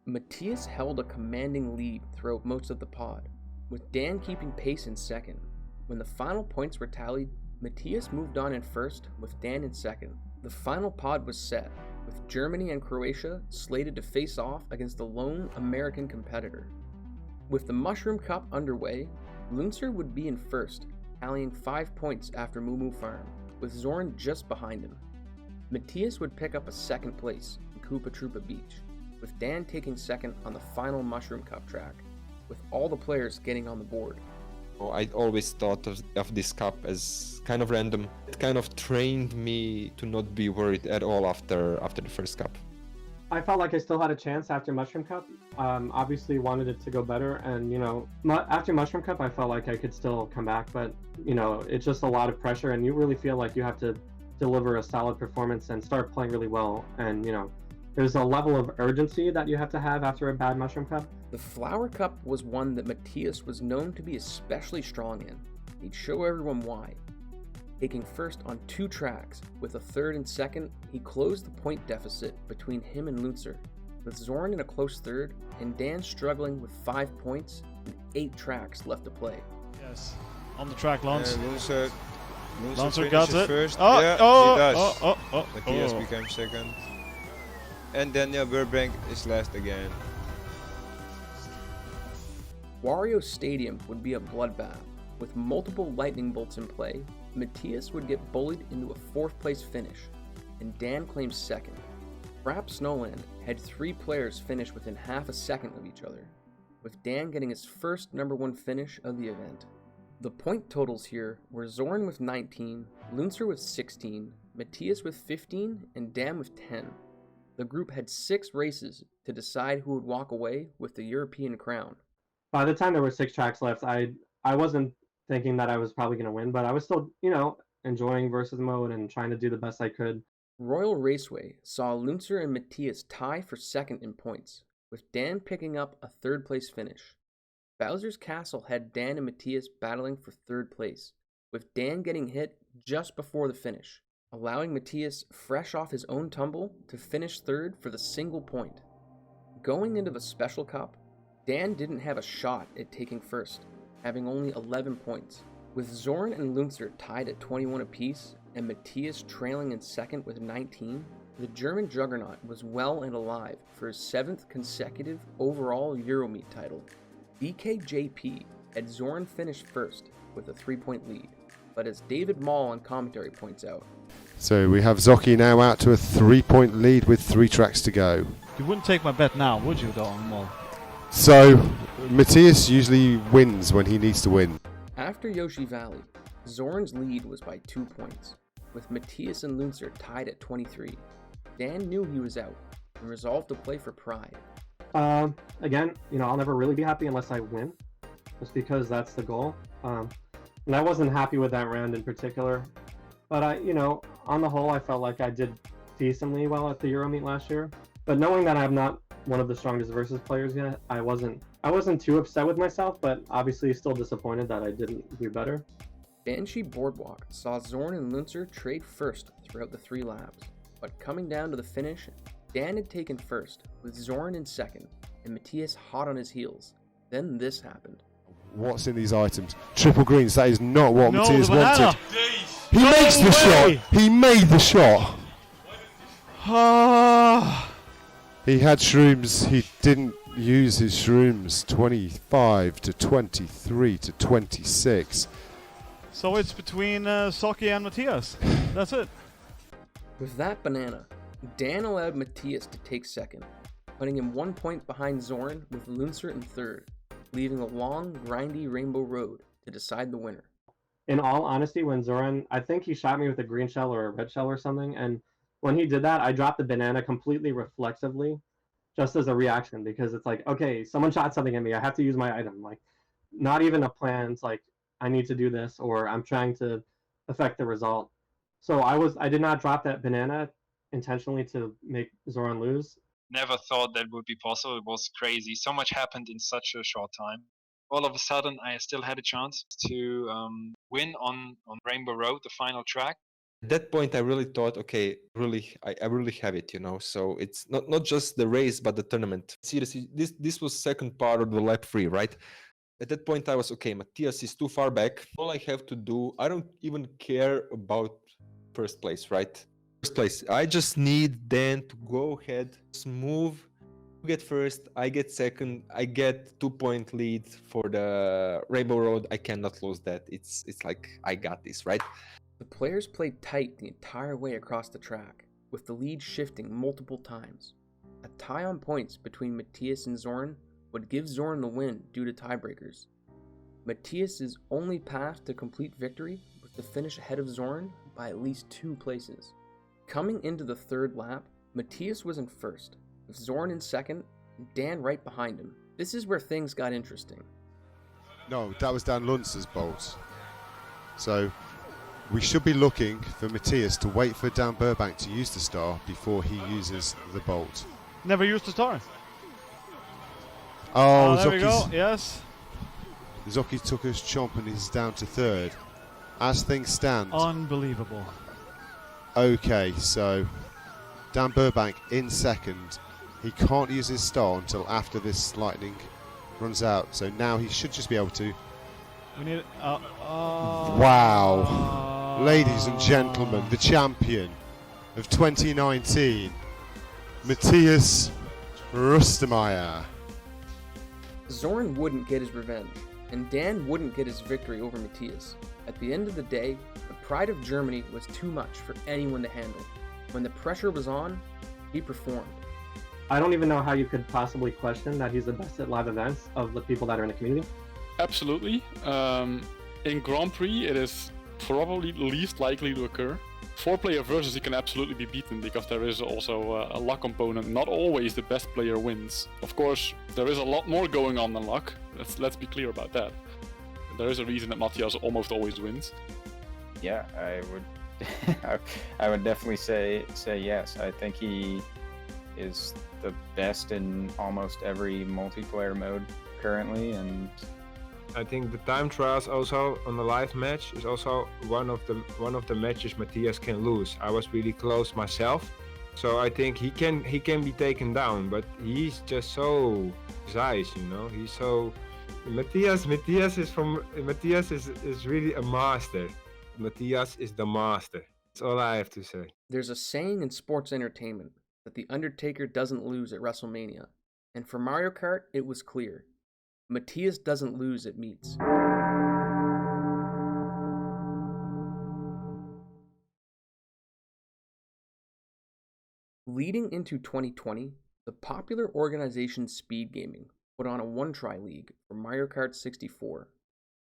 Matthias held a commanding lead throughout most of the pod, with Dan keeping pace in second. When the final points were tallied, Matthias moved on in first, with Dan in second. The final pod was set, with Germany and Croatia slated to face off against the lone American competitor. With the Mushroom Cup underway, Luncer would be in first, tallying 5 points after Moo Moo Farm, with Zoran just behind him. Matthias would pick up a second place in Koopa Troopa Beach, with Dan taking second on the final Mushroom Cup track, with all the players getting on the board. I always thought of this cup as kind of random. It kind of trained me to not be worried at all after the first cup. I felt like I still had a chance after Mushroom Cup. Obviously wanted it to go better, and after Mushroom Cup I felt like I could still come back, but it's just a lot of pressure, and you really feel like you have to deliver a solid performance and start playing really well, and there's a level of urgency that you have to have after a bad Mushroom Cup. The Flower Cup was one that Matthias was known to be especially strong in. He'd show everyone why. Taking first on 2 tracks, with a third and second, he closed the point deficit between him and Luncer, with Zoran in a close third and Dan struggling with 5 points and 8 tracks left to play. Yes, on the track, Lance. Luncer got finishes it. first. Oh, Yeah, oh, he does. oh. Matthias became second. And Daniel Burbank is last again. Wario Stadium would be a bloodbath. With multiple lightning bolts in play, Matthias would get bullied into a 4th place finish, and Dan claims second. Frapp Snowland had 3 players finish within half a second of each other, with Dan getting his first number 1 finish of the event. The point totals here were Zoran with 19, Luncer with 16, Matthias with 15, and Dan with 10. The group had 6 races to decide who would walk away with the European crown. By the time there were 6 tracks left, I wasn't thinking that I was probably going to win, but I was still, enjoying versus mode and trying to do the best I could. Royal Raceway saw Lunzer and Matthias tie for second in points, with Dan picking up a third-place finish. Bowser's Castle had Dan and Matthias battling for third place, with Dan getting hit just before the finish, allowing Matthias, fresh off his own tumble, to finish third for the single point. Going into the Special Cup, Dan didn't have a shot at taking first, having only 11 points. With Zoran and Lunzer tied at 21 apiece, and Matthias trailing in second with 19, the German juggernaut was well and alive for his 7th consecutive overall Euromeet title. BKJP had Zoran finish first with a 3-point lead, but as David Mall on commentary points out, so we have Zoki now out to a 3-point lead with 3 tracks to go. You wouldn't take my bet now, would you, though, on Mall? So Matthias usually wins when he needs to win. After Yoshi Valley, Zoran's lead was by 2 points, with Matthias and Lunzer tied at 23. Dan knew he was out and resolved to play for pride. Again, I'll never really be happy unless I win, just because that's the goal. And I wasn't happy with that round in particular, but on the whole, I felt like I did decently well at the Euromeet last year. But knowing that I'm not one of the strongest versus players yet, I wasn't too upset with myself, but obviously still disappointed that I didn't do better. Banshee Boardwalk saw Zoran and Lunzer trade first throughout the 3 laps, but coming down to the finish, Dan had taken first, with Zoran in second, and Matthias hot on his heels. Then this happened. What's in these items? Triple greens, that is not what Matthias the wanted. He makes the shot! He made the shot! He had shrooms, he didn't use his shrooms. 25 to 23 to 26. So it's between Soki and Matthias. That's it. With that banana, Dan allowed Matthias to take second, putting him 1 point behind Zoran with Lunzer in third, leaving a long, grindy rainbow road to decide the winner. In all honesty, when Zoran, I think he shot me with a green shell or a red shell or something, and when he did that, I dropped the banana completely reflexively, just as a reaction, because it's like, okay, someone shot something at me, I have to use my item. Like, not even a plan. It's like, I need to do this, or I'm trying to affect the result. So I did not drop that banana intentionally to make Zoran lose. Never thought that would be possible. It was crazy. So much happened in such a short time. All of a sudden, I still had a chance to win on Rainbow Road, the final track. At that point, I really thought, okay, I really have it, So it's not just the race, but the tournament. Seriously, this was second part of the lap 3, right? At that point, I was, okay, Matthias is too far back. All I have to do, I don't even care about first place, right? First place. I just need Dan to go ahead, smooth, get first, I get second, I get 2-point lead for the Rainbow Road. I cannot lose that. It's like, I got this, right? The players played tight the entire way across the track, with the lead shifting multiple times. A tie on points between Matthias and Zoran would give Zoran the win due to tiebreakers. Matthias' only path to complete victory was to finish ahead of Zoran by at least 2 places. Coming into the 3rd lap, Matthias was in first, with Zoran in second, and Dan right behind him. This is where things got interesting. No, that was Dan Lunzer's bolt. So we should be looking for Matthias to wait for Dan Burbank to use the star before he uses the bolt. Never used the star. Oh, there we go. Yes. Zoki took his chomp and he's down to 3rd. As things stand. Unbelievable. Okay, so Dan Burbank in 2nd. He can't use his star until after this lightning runs out. So now he should just be able to. We need. Wow. Ladies and gentlemen, the champion of 2019, Matthias Rustemeyer. Zoran wouldn't get his revenge, and Dan wouldn't get his victory over Matthias. At the end of the day, the pride of Germany was too much for anyone to handle. When the pressure was on, he performed. I don't even know how you could possibly question that he's the best at live events of the people that are in the community. Absolutely. In Grand Prix, it is probably least likely to occur. 4-player versus, he can absolutely be beaten because there is also a luck component. Not always the best player wins. Of course, there is a lot more going on than luck. Let's be clear about that. There is a reason that Matthias almost always wins. Yeah, I would. I would definitely say yes. I think he is the best in almost every multiplayer mode currently, and I think the time trials also on the live match is also one of the matches Matthias can lose. I was really close myself, so I think he can be taken down, but he's just so precise, you know. He's so Matthias is really a master. Matthias is the master. That's all I have to say. There's a saying in sports entertainment that the Undertaker doesn't lose at WrestleMania, and for Mario Kart, it was clear. Matthias doesn't lose at meets. Leading into 2020, the popular organization Speed Gaming put on a one-try league for Mario Kart 64.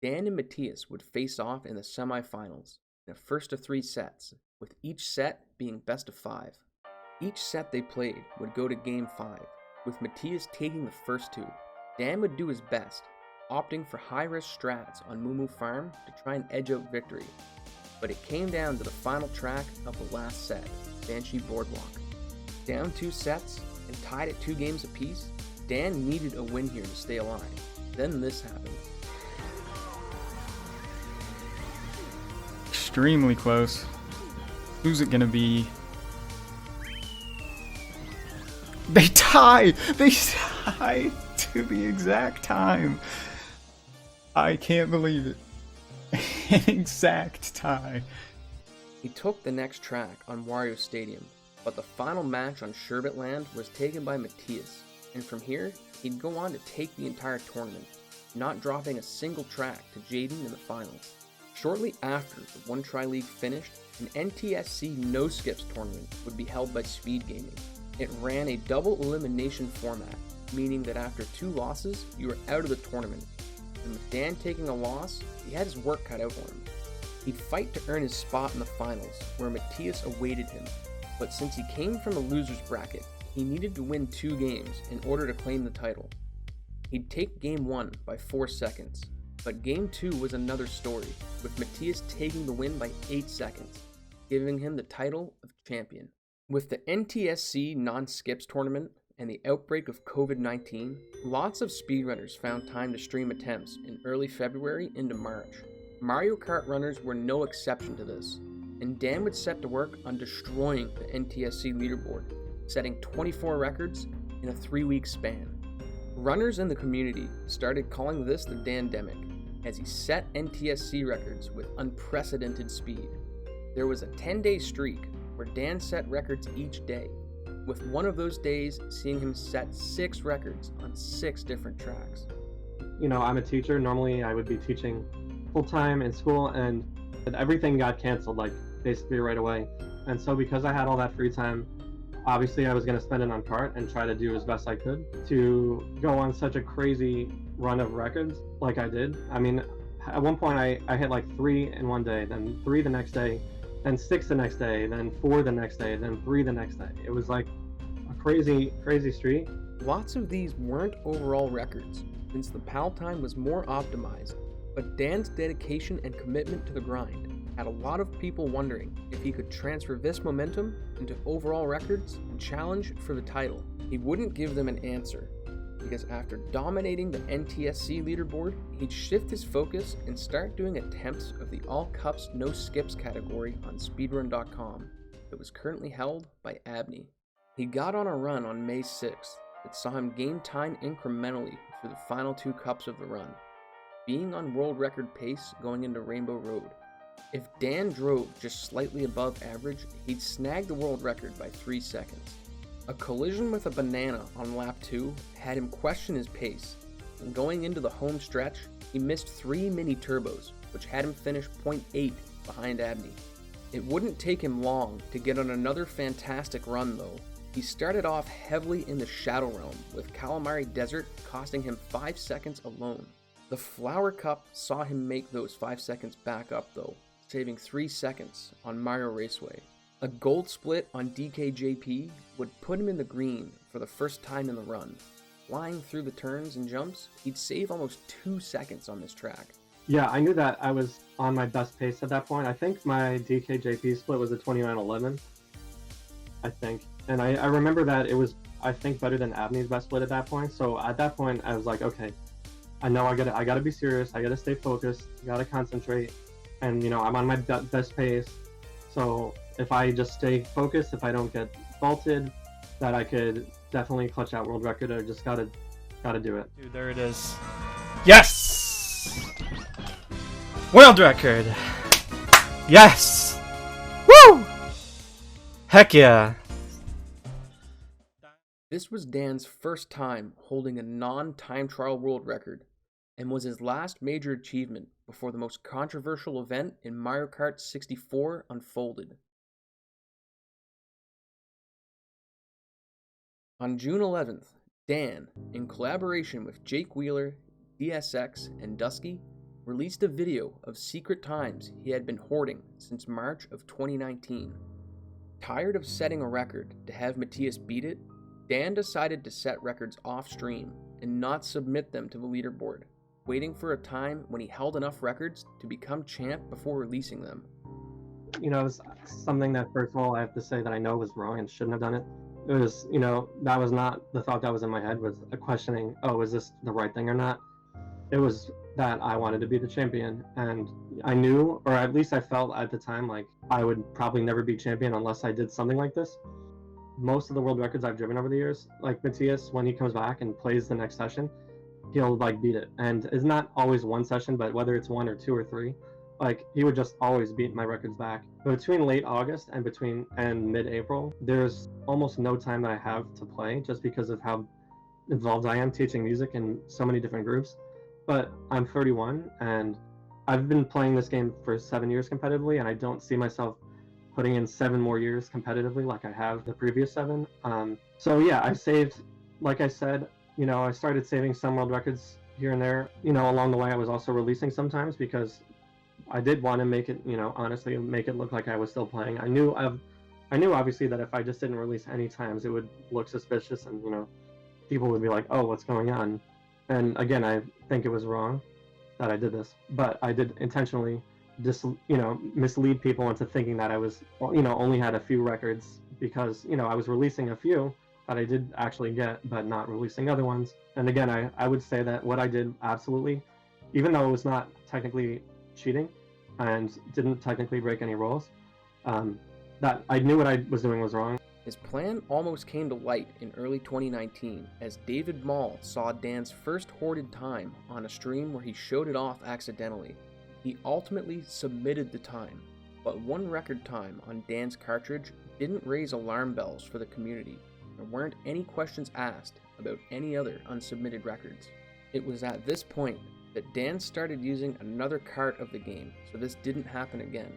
Dan and Matthias would face off in the semifinals in a first of 3 sets, with each set being best of 5. Each set they played would go to Game 5, with Matthias taking the first 2. Dan would do his best, opting for high-risk strats on Moo Moo Farm to try and edge out victory. But it came down to the final track of the last set, Banshee Boardwalk. Down 2 sets and tied at 2 games apiece, Dan needed a win here to stay alive. Then this happened. extremely close. Who's it gonna be? They tie! They tie to the exact time. I can't believe it. An exact tie. He took the next track on Wario Stadium, but the final match on Sherbet Land was taken by Matthias, and from here, he'd go on to take the entire tournament, not dropping a single track to Jaden in the finals. Shortly after the One Try League finished, an NTSC No Skips tournament would be held by Speed Gaming. It ran a double elimination format, meaning that after 2 losses, you were out of the tournament. And with Dan taking a loss, he had his work cut out for him. He'd fight to earn his spot in the finals, where Matthias awaited him. But since he came from a loser's bracket, he needed to win 2 games in order to claim the title. He'd take Game 1 by 4 seconds, but Game 2 was another story, with Matthias taking the win by 8 seconds, giving him the title of champion. With the NTSC non-skips tournament and the outbreak of COVID-19, lots of speedrunners found time to stream attempts in early February into March. Mario Kart runners were no exception to this, and Dan would set to work on destroying the NTSC leaderboard, setting 24 records in a 3-week span. Runners in the community started calling this the Dandemic, as he set NTSC records with unprecedented speed. There was a 10-day streak where Dan set records each day, with one of those days seeing him set 6 records on 6 different tracks. You know, I'm a teacher. Normally I would be teaching full-time in school, and everything got canceled, like, basically right away. And so because I had all that free time, obviously I was going to spend it on kart and try to do as best I could to go on such a crazy run of records like I did. I mean, at one point I hit like 3 in one day, then 3 the next day, then 6 the next day, then 4 the next day, then 3 the next day. It was like a crazy streak. Lots of these weren't overall records, since the PAL time was more optimized, but Dan's dedication and commitment to the grind had a lot of people wondering if he could transfer this momentum into overall records and challenge for the title. He wouldn't give them an answer, because after dominating the NTSC leaderboard, he'd shift his focus and start doing attempts of the All Cups No Skips category on speedrun.com that was currently held by Abney. He got on a run on May 6th that saw him gain time incrementally through the final 2 cups of the run, being on world record pace going into Rainbow Road. If Dan drove just slightly above average, he'd snag the world record by 3 seconds. A collision with a banana on lap 2 had him question his pace, and going into the home stretch, he missed 3 mini turbos, which had him finish 0.8 behind Abney. It wouldn't take him long to get on another fantastic run though. He started off heavily in the Shadow Realm, with Calamari Desert costing him 5 seconds alone. The Flower Cup saw him make those 5 seconds back up though, saving 3 seconds on Mario Raceway. A gold split on DKJP would put him in the green for the first time in the run. Flying through the turns and jumps, he'd save almost 2 seconds on this track. Yeah, I knew that I was on my best pace at that point. I think my DKJP split was a 29:11, I think. And I remember that it was, I think, better than Abney's best split at that point. So at that point, I was like, okay, I know I gotta be serious. I gotta stay focused. I gotta concentrate. And, I'm on my best pace. So if I just stay focused, if I don't get vaulted, that I could definitely clutch out world record. I just gotta do it. Dude, there it is. Yes! World record! Yes! Woo! Heck yeah! This was Dan's first time holding a non-time trial world record, and was his last major achievement before the most controversial event in Mario Kart 64 unfolded. On June 11th, Dan, in collaboration with Jake Wheeler, DSX, and Dusky, released a video of secret times he had been hoarding since March of 2019. Tired of setting a record to have Matthias beat it, Dan decided to set records off-stream and not submit them to the leaderboard, waiting for a time when he held enough records to become champ before releasing them. It's something that, first of all, I have to say that I know was wrong and shouldn't have done it. It was, that was not the thought that was in my head, was a questioning, oh, is this the right thing or not? It was that I wanted to be the champion, and I knew, or at least I felt at the time, like I would probably never be champion unless I did something like this. Most of the world records I've driven over the years, like Matthias, when he comes back and plays the next session, he'll beat it. And it's not always one session, but whether it's 1 or 2 or 3, he would just always beat my records back. But between late August and mid-April, there's almost no time that I have to play, just because of how involved I am teaching music in so many different groups. But I'm 31, and I've been playing this game for 7 years competitively, and I don't see myself putting in 7 more years competitively like I have the previous 7. So yeah, I saved, like I said, I started saving some world records here and there. Along the way, I was also releasing sometimes because I did want to make it, honestly, make it look like I was still playing. I knew obviously that if I just didn't release any times, it would look suspicious, and people would be like, oh, what's going on? And again, I think it was wrong that I did this, but I did intentionally mislead people into thinking that I was, only had a few records because, I was releasing a few that I did actually get, but not releasing other ones. And again, I would say that what I did absolutely, even though it was not technically cheating and didn't technically break any rules, that I knew what I was doing was wrong. His plan almost came to light in early 2019 as David Mall saw Dan's first hoarded time on a stream where he showed it off accidentally. He ultimately submitted the time, but one record time on Dan's cartridge didn't raise alarm bells for the community. There weren't any questions asked about any other unsubmitted records. It was at this point that Dan started using another cart of the game so this didn't happen again.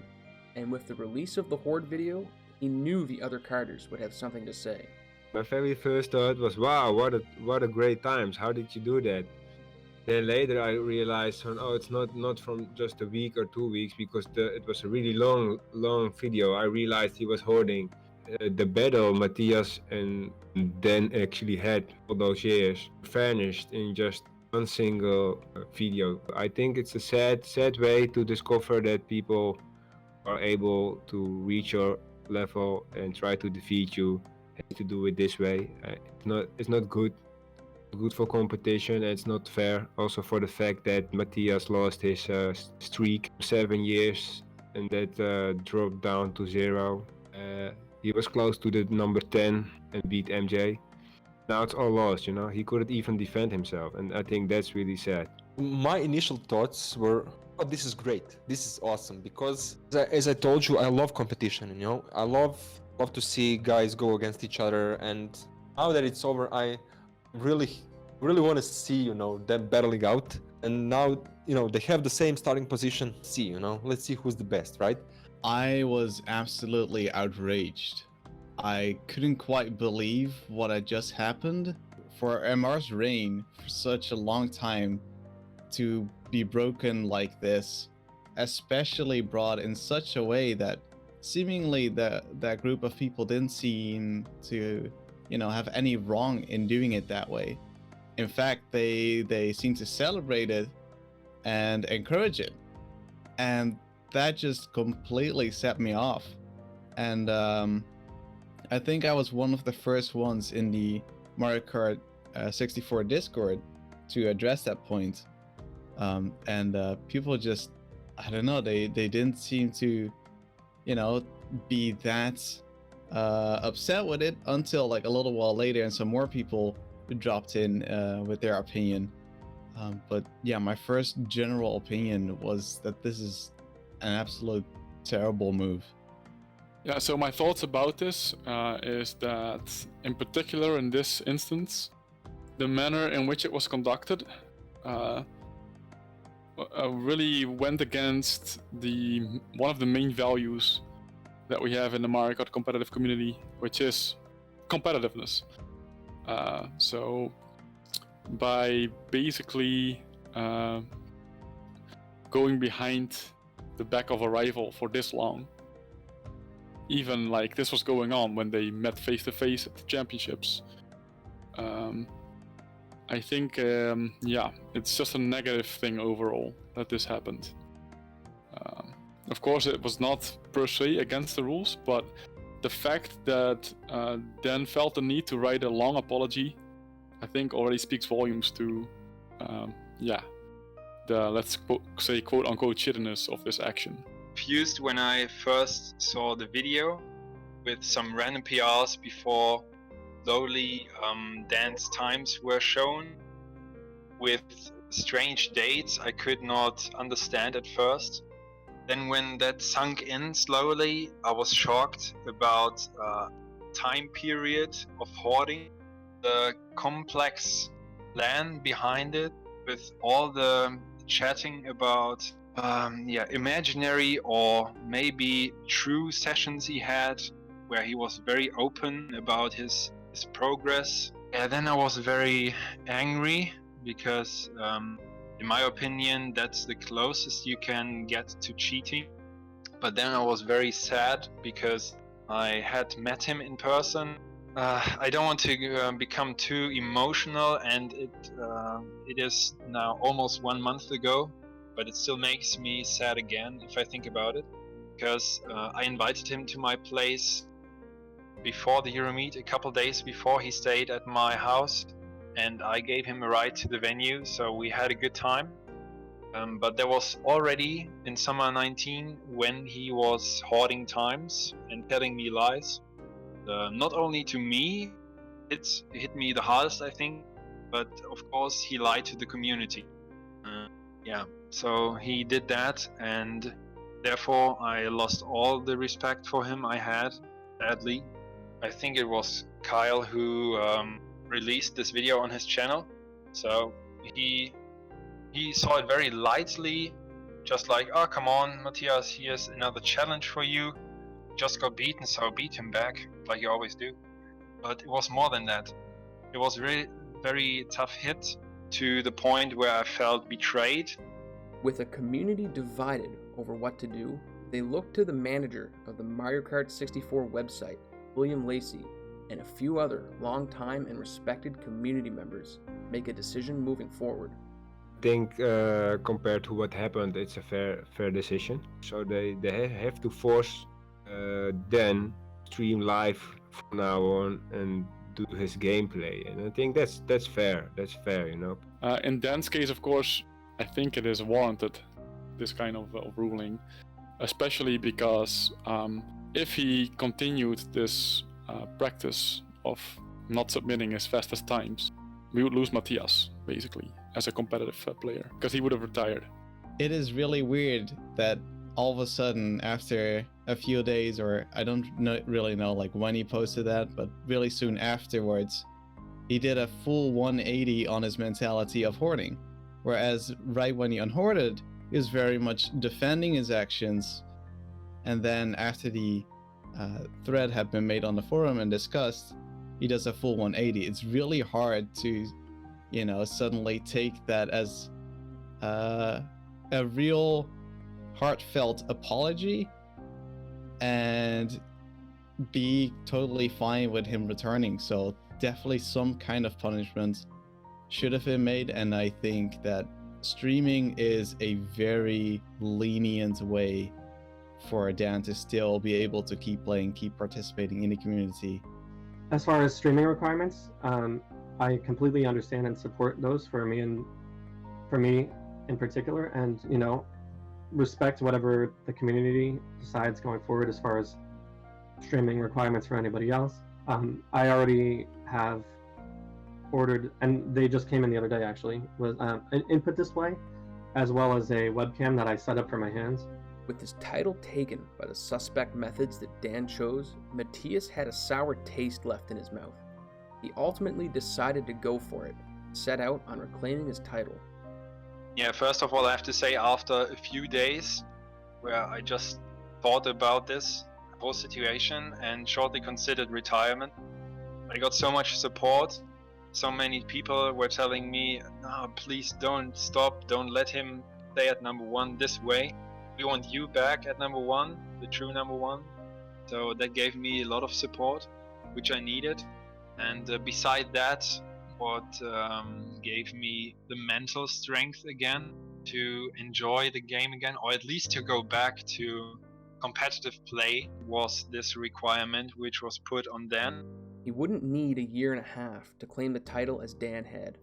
And with the release of the Horde video, he knew the other carters would have something to say. My very first thought was, wow, what a great times. How did you do that? Then later I realized, it's not from just a week or 2 weeks, because it was a really long video. I realized he was hoarding the battle Matthias and Dan actually had all those years vanished in just one single video. I think it's a sad way to discover that people are able to reach your level and try to defeat you, and to do it this way. It's not good for competition, and it's not fair also for the fact that Matthias lost his streak 7 years and that dropped down to 0. He was close to the number 10 and beat MJ. Now it's all lost, he couldn't even defend himself, and I think that's really sad. My initial thoughts were, oh, this is great, this is awesome, because as I told you, I love competition, I love to see guys go against each other, and now that it's over, I really want to see, them battling out, and now, they have the same starting position. See, let's see who's the best, right? I was absolutely outraged. I couldn't quite believe what had just happened. For MR's reign for such a long time to be broken like this especially brought in such a way that seemingly that group of people didn't seem to, have any wrong in doing it that way. In fact, they seem to celebrate it and encourage it, and that just completely set me off. And I think I was one of the first ones in the Mario Kart 64 Discord to address that point. And people just, I don't know, they didn't seem to, be that upset with it until like a little while later, and some more people dropped in with their opinion. But yeah, my first general opinion was that this is an absolute terrible move. Yeah, so my thoughts about this is that, in particular in this instance, the manner in which it was conducted really went against one of the main values that we have in the Mario Kart competitive community, which is competitiveness. So by basically going behind the back of a rival for this long, even like this was going on when they met face to face at the championships, I think, it's just a negative thing overall that this happened. Of course, it was not per se against the rules, but the fact that Dan felt the need to write a long apology, I think already speaks volumes to, the, let's say, quote unquote shittiness of this action. Confused when I first saw the video with some random PRs before slowly dance times were shown with strange dates I could not understand at first. Then when that sunk in slowly, I was shocked about time period of hoarding, the complex plan behind it, with all the chatting about imaginary or maybe true sessions he had, where he was very open about his progress. Then I was very angry because, in my opinion, that's the closest you can get to cheating. But then I was very sad because I had met him in person. I don't want to become too emotional, and it is now almost 1 month ago, but it still makes me sad again if I think about it, because I invited him to my place before the Hero Meet, a couple days before. He stayed at my house and I gave him a ride to the venue, so we had a good time. But there was already in summer 19 when he was hoarding times and telling me lies. Not only to me, it hit me the hardest, I think, but of course he lied to the community. So he did that, and therefore I lost all the respect for him I had, sadly. I think it was Kyle who released this video on his channel, so he saw it very lightly, just like, oh come on Matthias, here's another challenge for you, just got beaten, so beat him back like you always do. But it was more than that. It was really very tough hit, to the point where I felt betrayed. With a community divided over what to do, they looked to the manager of the Mario Kart 64 website, William Lacey, and a few other long-time and respected community members make a decision moving forward. I think compared to what happened, it's a fair decision. So they have to force Dan stream live from now on and do his gameplay, and I think that's fair. That's fair, you know. In Dan's case, of course, I think it is warranted, this kind of ruling, especially because if he continued this practice of not submitting his fastest times, we would lose Matthias, basically, as a competitive player, because he would have retired. It is really weird that all of a sudden, after a few days, or I don't really know like when he posted that, but really soon afterwards, he did a full 180 on his mentality of hoarding. Whereas right when he unhoarded, he was very much defending his actions, and then after the thread had been made on the forum and discussed, he does a full 180. It's really hard to, suddenly take that as a real heartfelt apology and be totally fine with him returning. So definitely some kind of punishment should have been made, and I think that streaming is a very lenient way for Dan to still be able to keep playing, keep participating in the community. As far as streaming requirements, I completely understand and support those for me in particular, and respect whatever the community decides going forward as far as streaming requirements for anybody else. I already have ordered, and they just came in the other day actually, was an input display as well as a webcam that I set up for my hands. With his title taken by the suspect methods that Dan chose, Matthias had a sour taste left in his mouth. He ultimately decided to go for it, set out on reclaiming his title. Yeah, first of all, I have to say, after a few days where I just thought about this whole situation and shortly considered retirement, I got so much support. So many people were telling me, no, please don't stop, don't let him stay at number one this way. We want you back at number one, the true number one. So that gave me a lot of support, which I needed. And beside that, what gave me the mental strength again to enjoy the game again, or at least to go back to competitive play, was this requirement which was put on Dan. He wouldn't need a year and a half to claim the title as Dan had.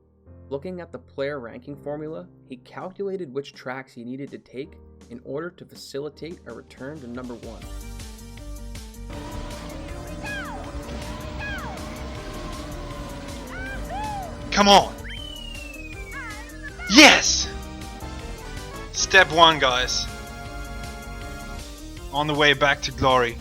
Looking at the player ranking formula, he calculated which tracks he needed to take in order to facilitate a return to number one. Come on! Yes! Step one, guys. On the way back to glory.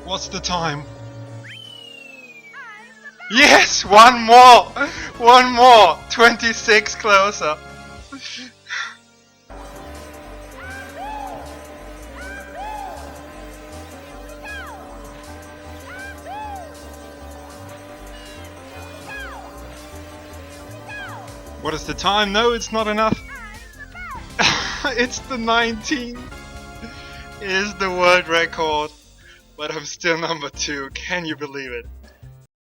What's the time? Yes! One more! One more! 26 closer. What is the time? No, it's not enough. It's the 19. It is the world record. But I'm still number 2, can you believe it?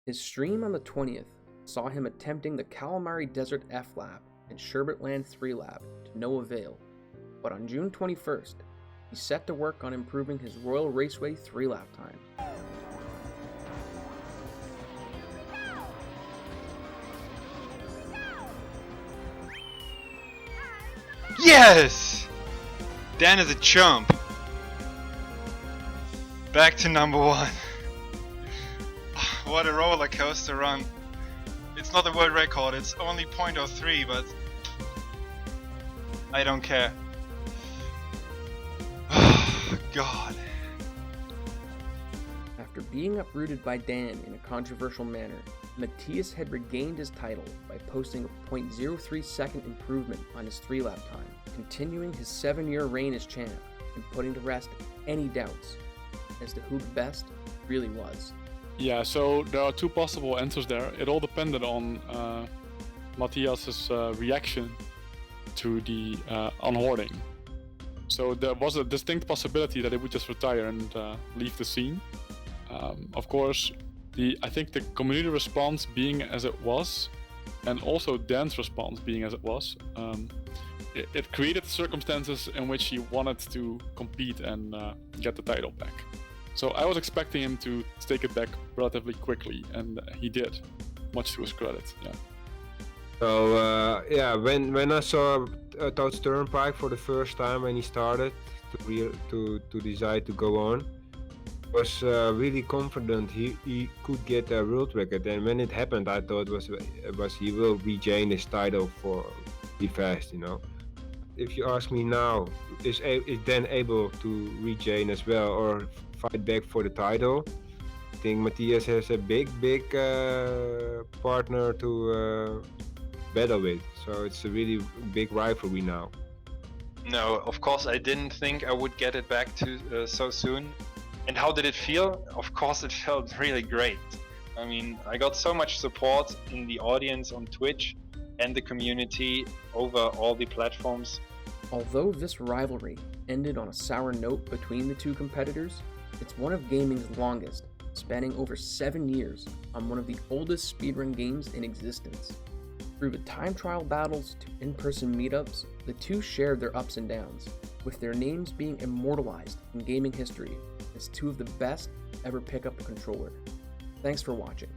His stream on the 20th saw him attempting the Calamari Desert F lap and Sherbetland 3 lap to no avail, but on June 21st, he set to work on improving his Royal Raceway 3 lap time. Yes! Dan is a chump. Back to number 1. What a roller coaster run. It's not the world record, it's only 0.03, but I don't care. God. After being uprooted by Dan in a controversial manner, Matthias had regained his title by posting a 0.03 second improvement on his 3 lap time, continuing his 7-year reign as champ and putting to rest any doubts as to who the best really was. Yeah, so there are 2 possible answers there. It all depended on Matthias's reaction to the unhoarding. So there was a distinct possibility that he would just retire and leave the scene. Of course, I think the community response being as it was, and also Dan's response being as it was, it created circumstances in which he wanted to compete and get the title back. So I was expecting him to take it back relatively quickly, and he did, much to his credit. Yeah. So when I saw Toad's Turnpike for the first time when he started to decide to go on, was really confident he could get a world record, and when it happened, I thought was he will regain his title for be fast, you know. If you ask me now, is Dan able to regain as well or fight back for the title? I think Matthias has a big partner to battle with, so it's a really big rivalry now. No, of course I didn't think I would get it back to so soon. And how did it feel? Of course, it felt really great. I mean, I got so much support in the audience on Twitch and the community over all the platforms. Although this rivalry ended on a sour note between the two competitors, it's one of gaming's longest, spanning over 7 years on one of the oldest speedrun games in existence. Through the time trial battles to in-person meetups, the two shared their ups and downs, with their names being immortalized in gaming history as two of the best ever pick up a controller. Thanks for watching.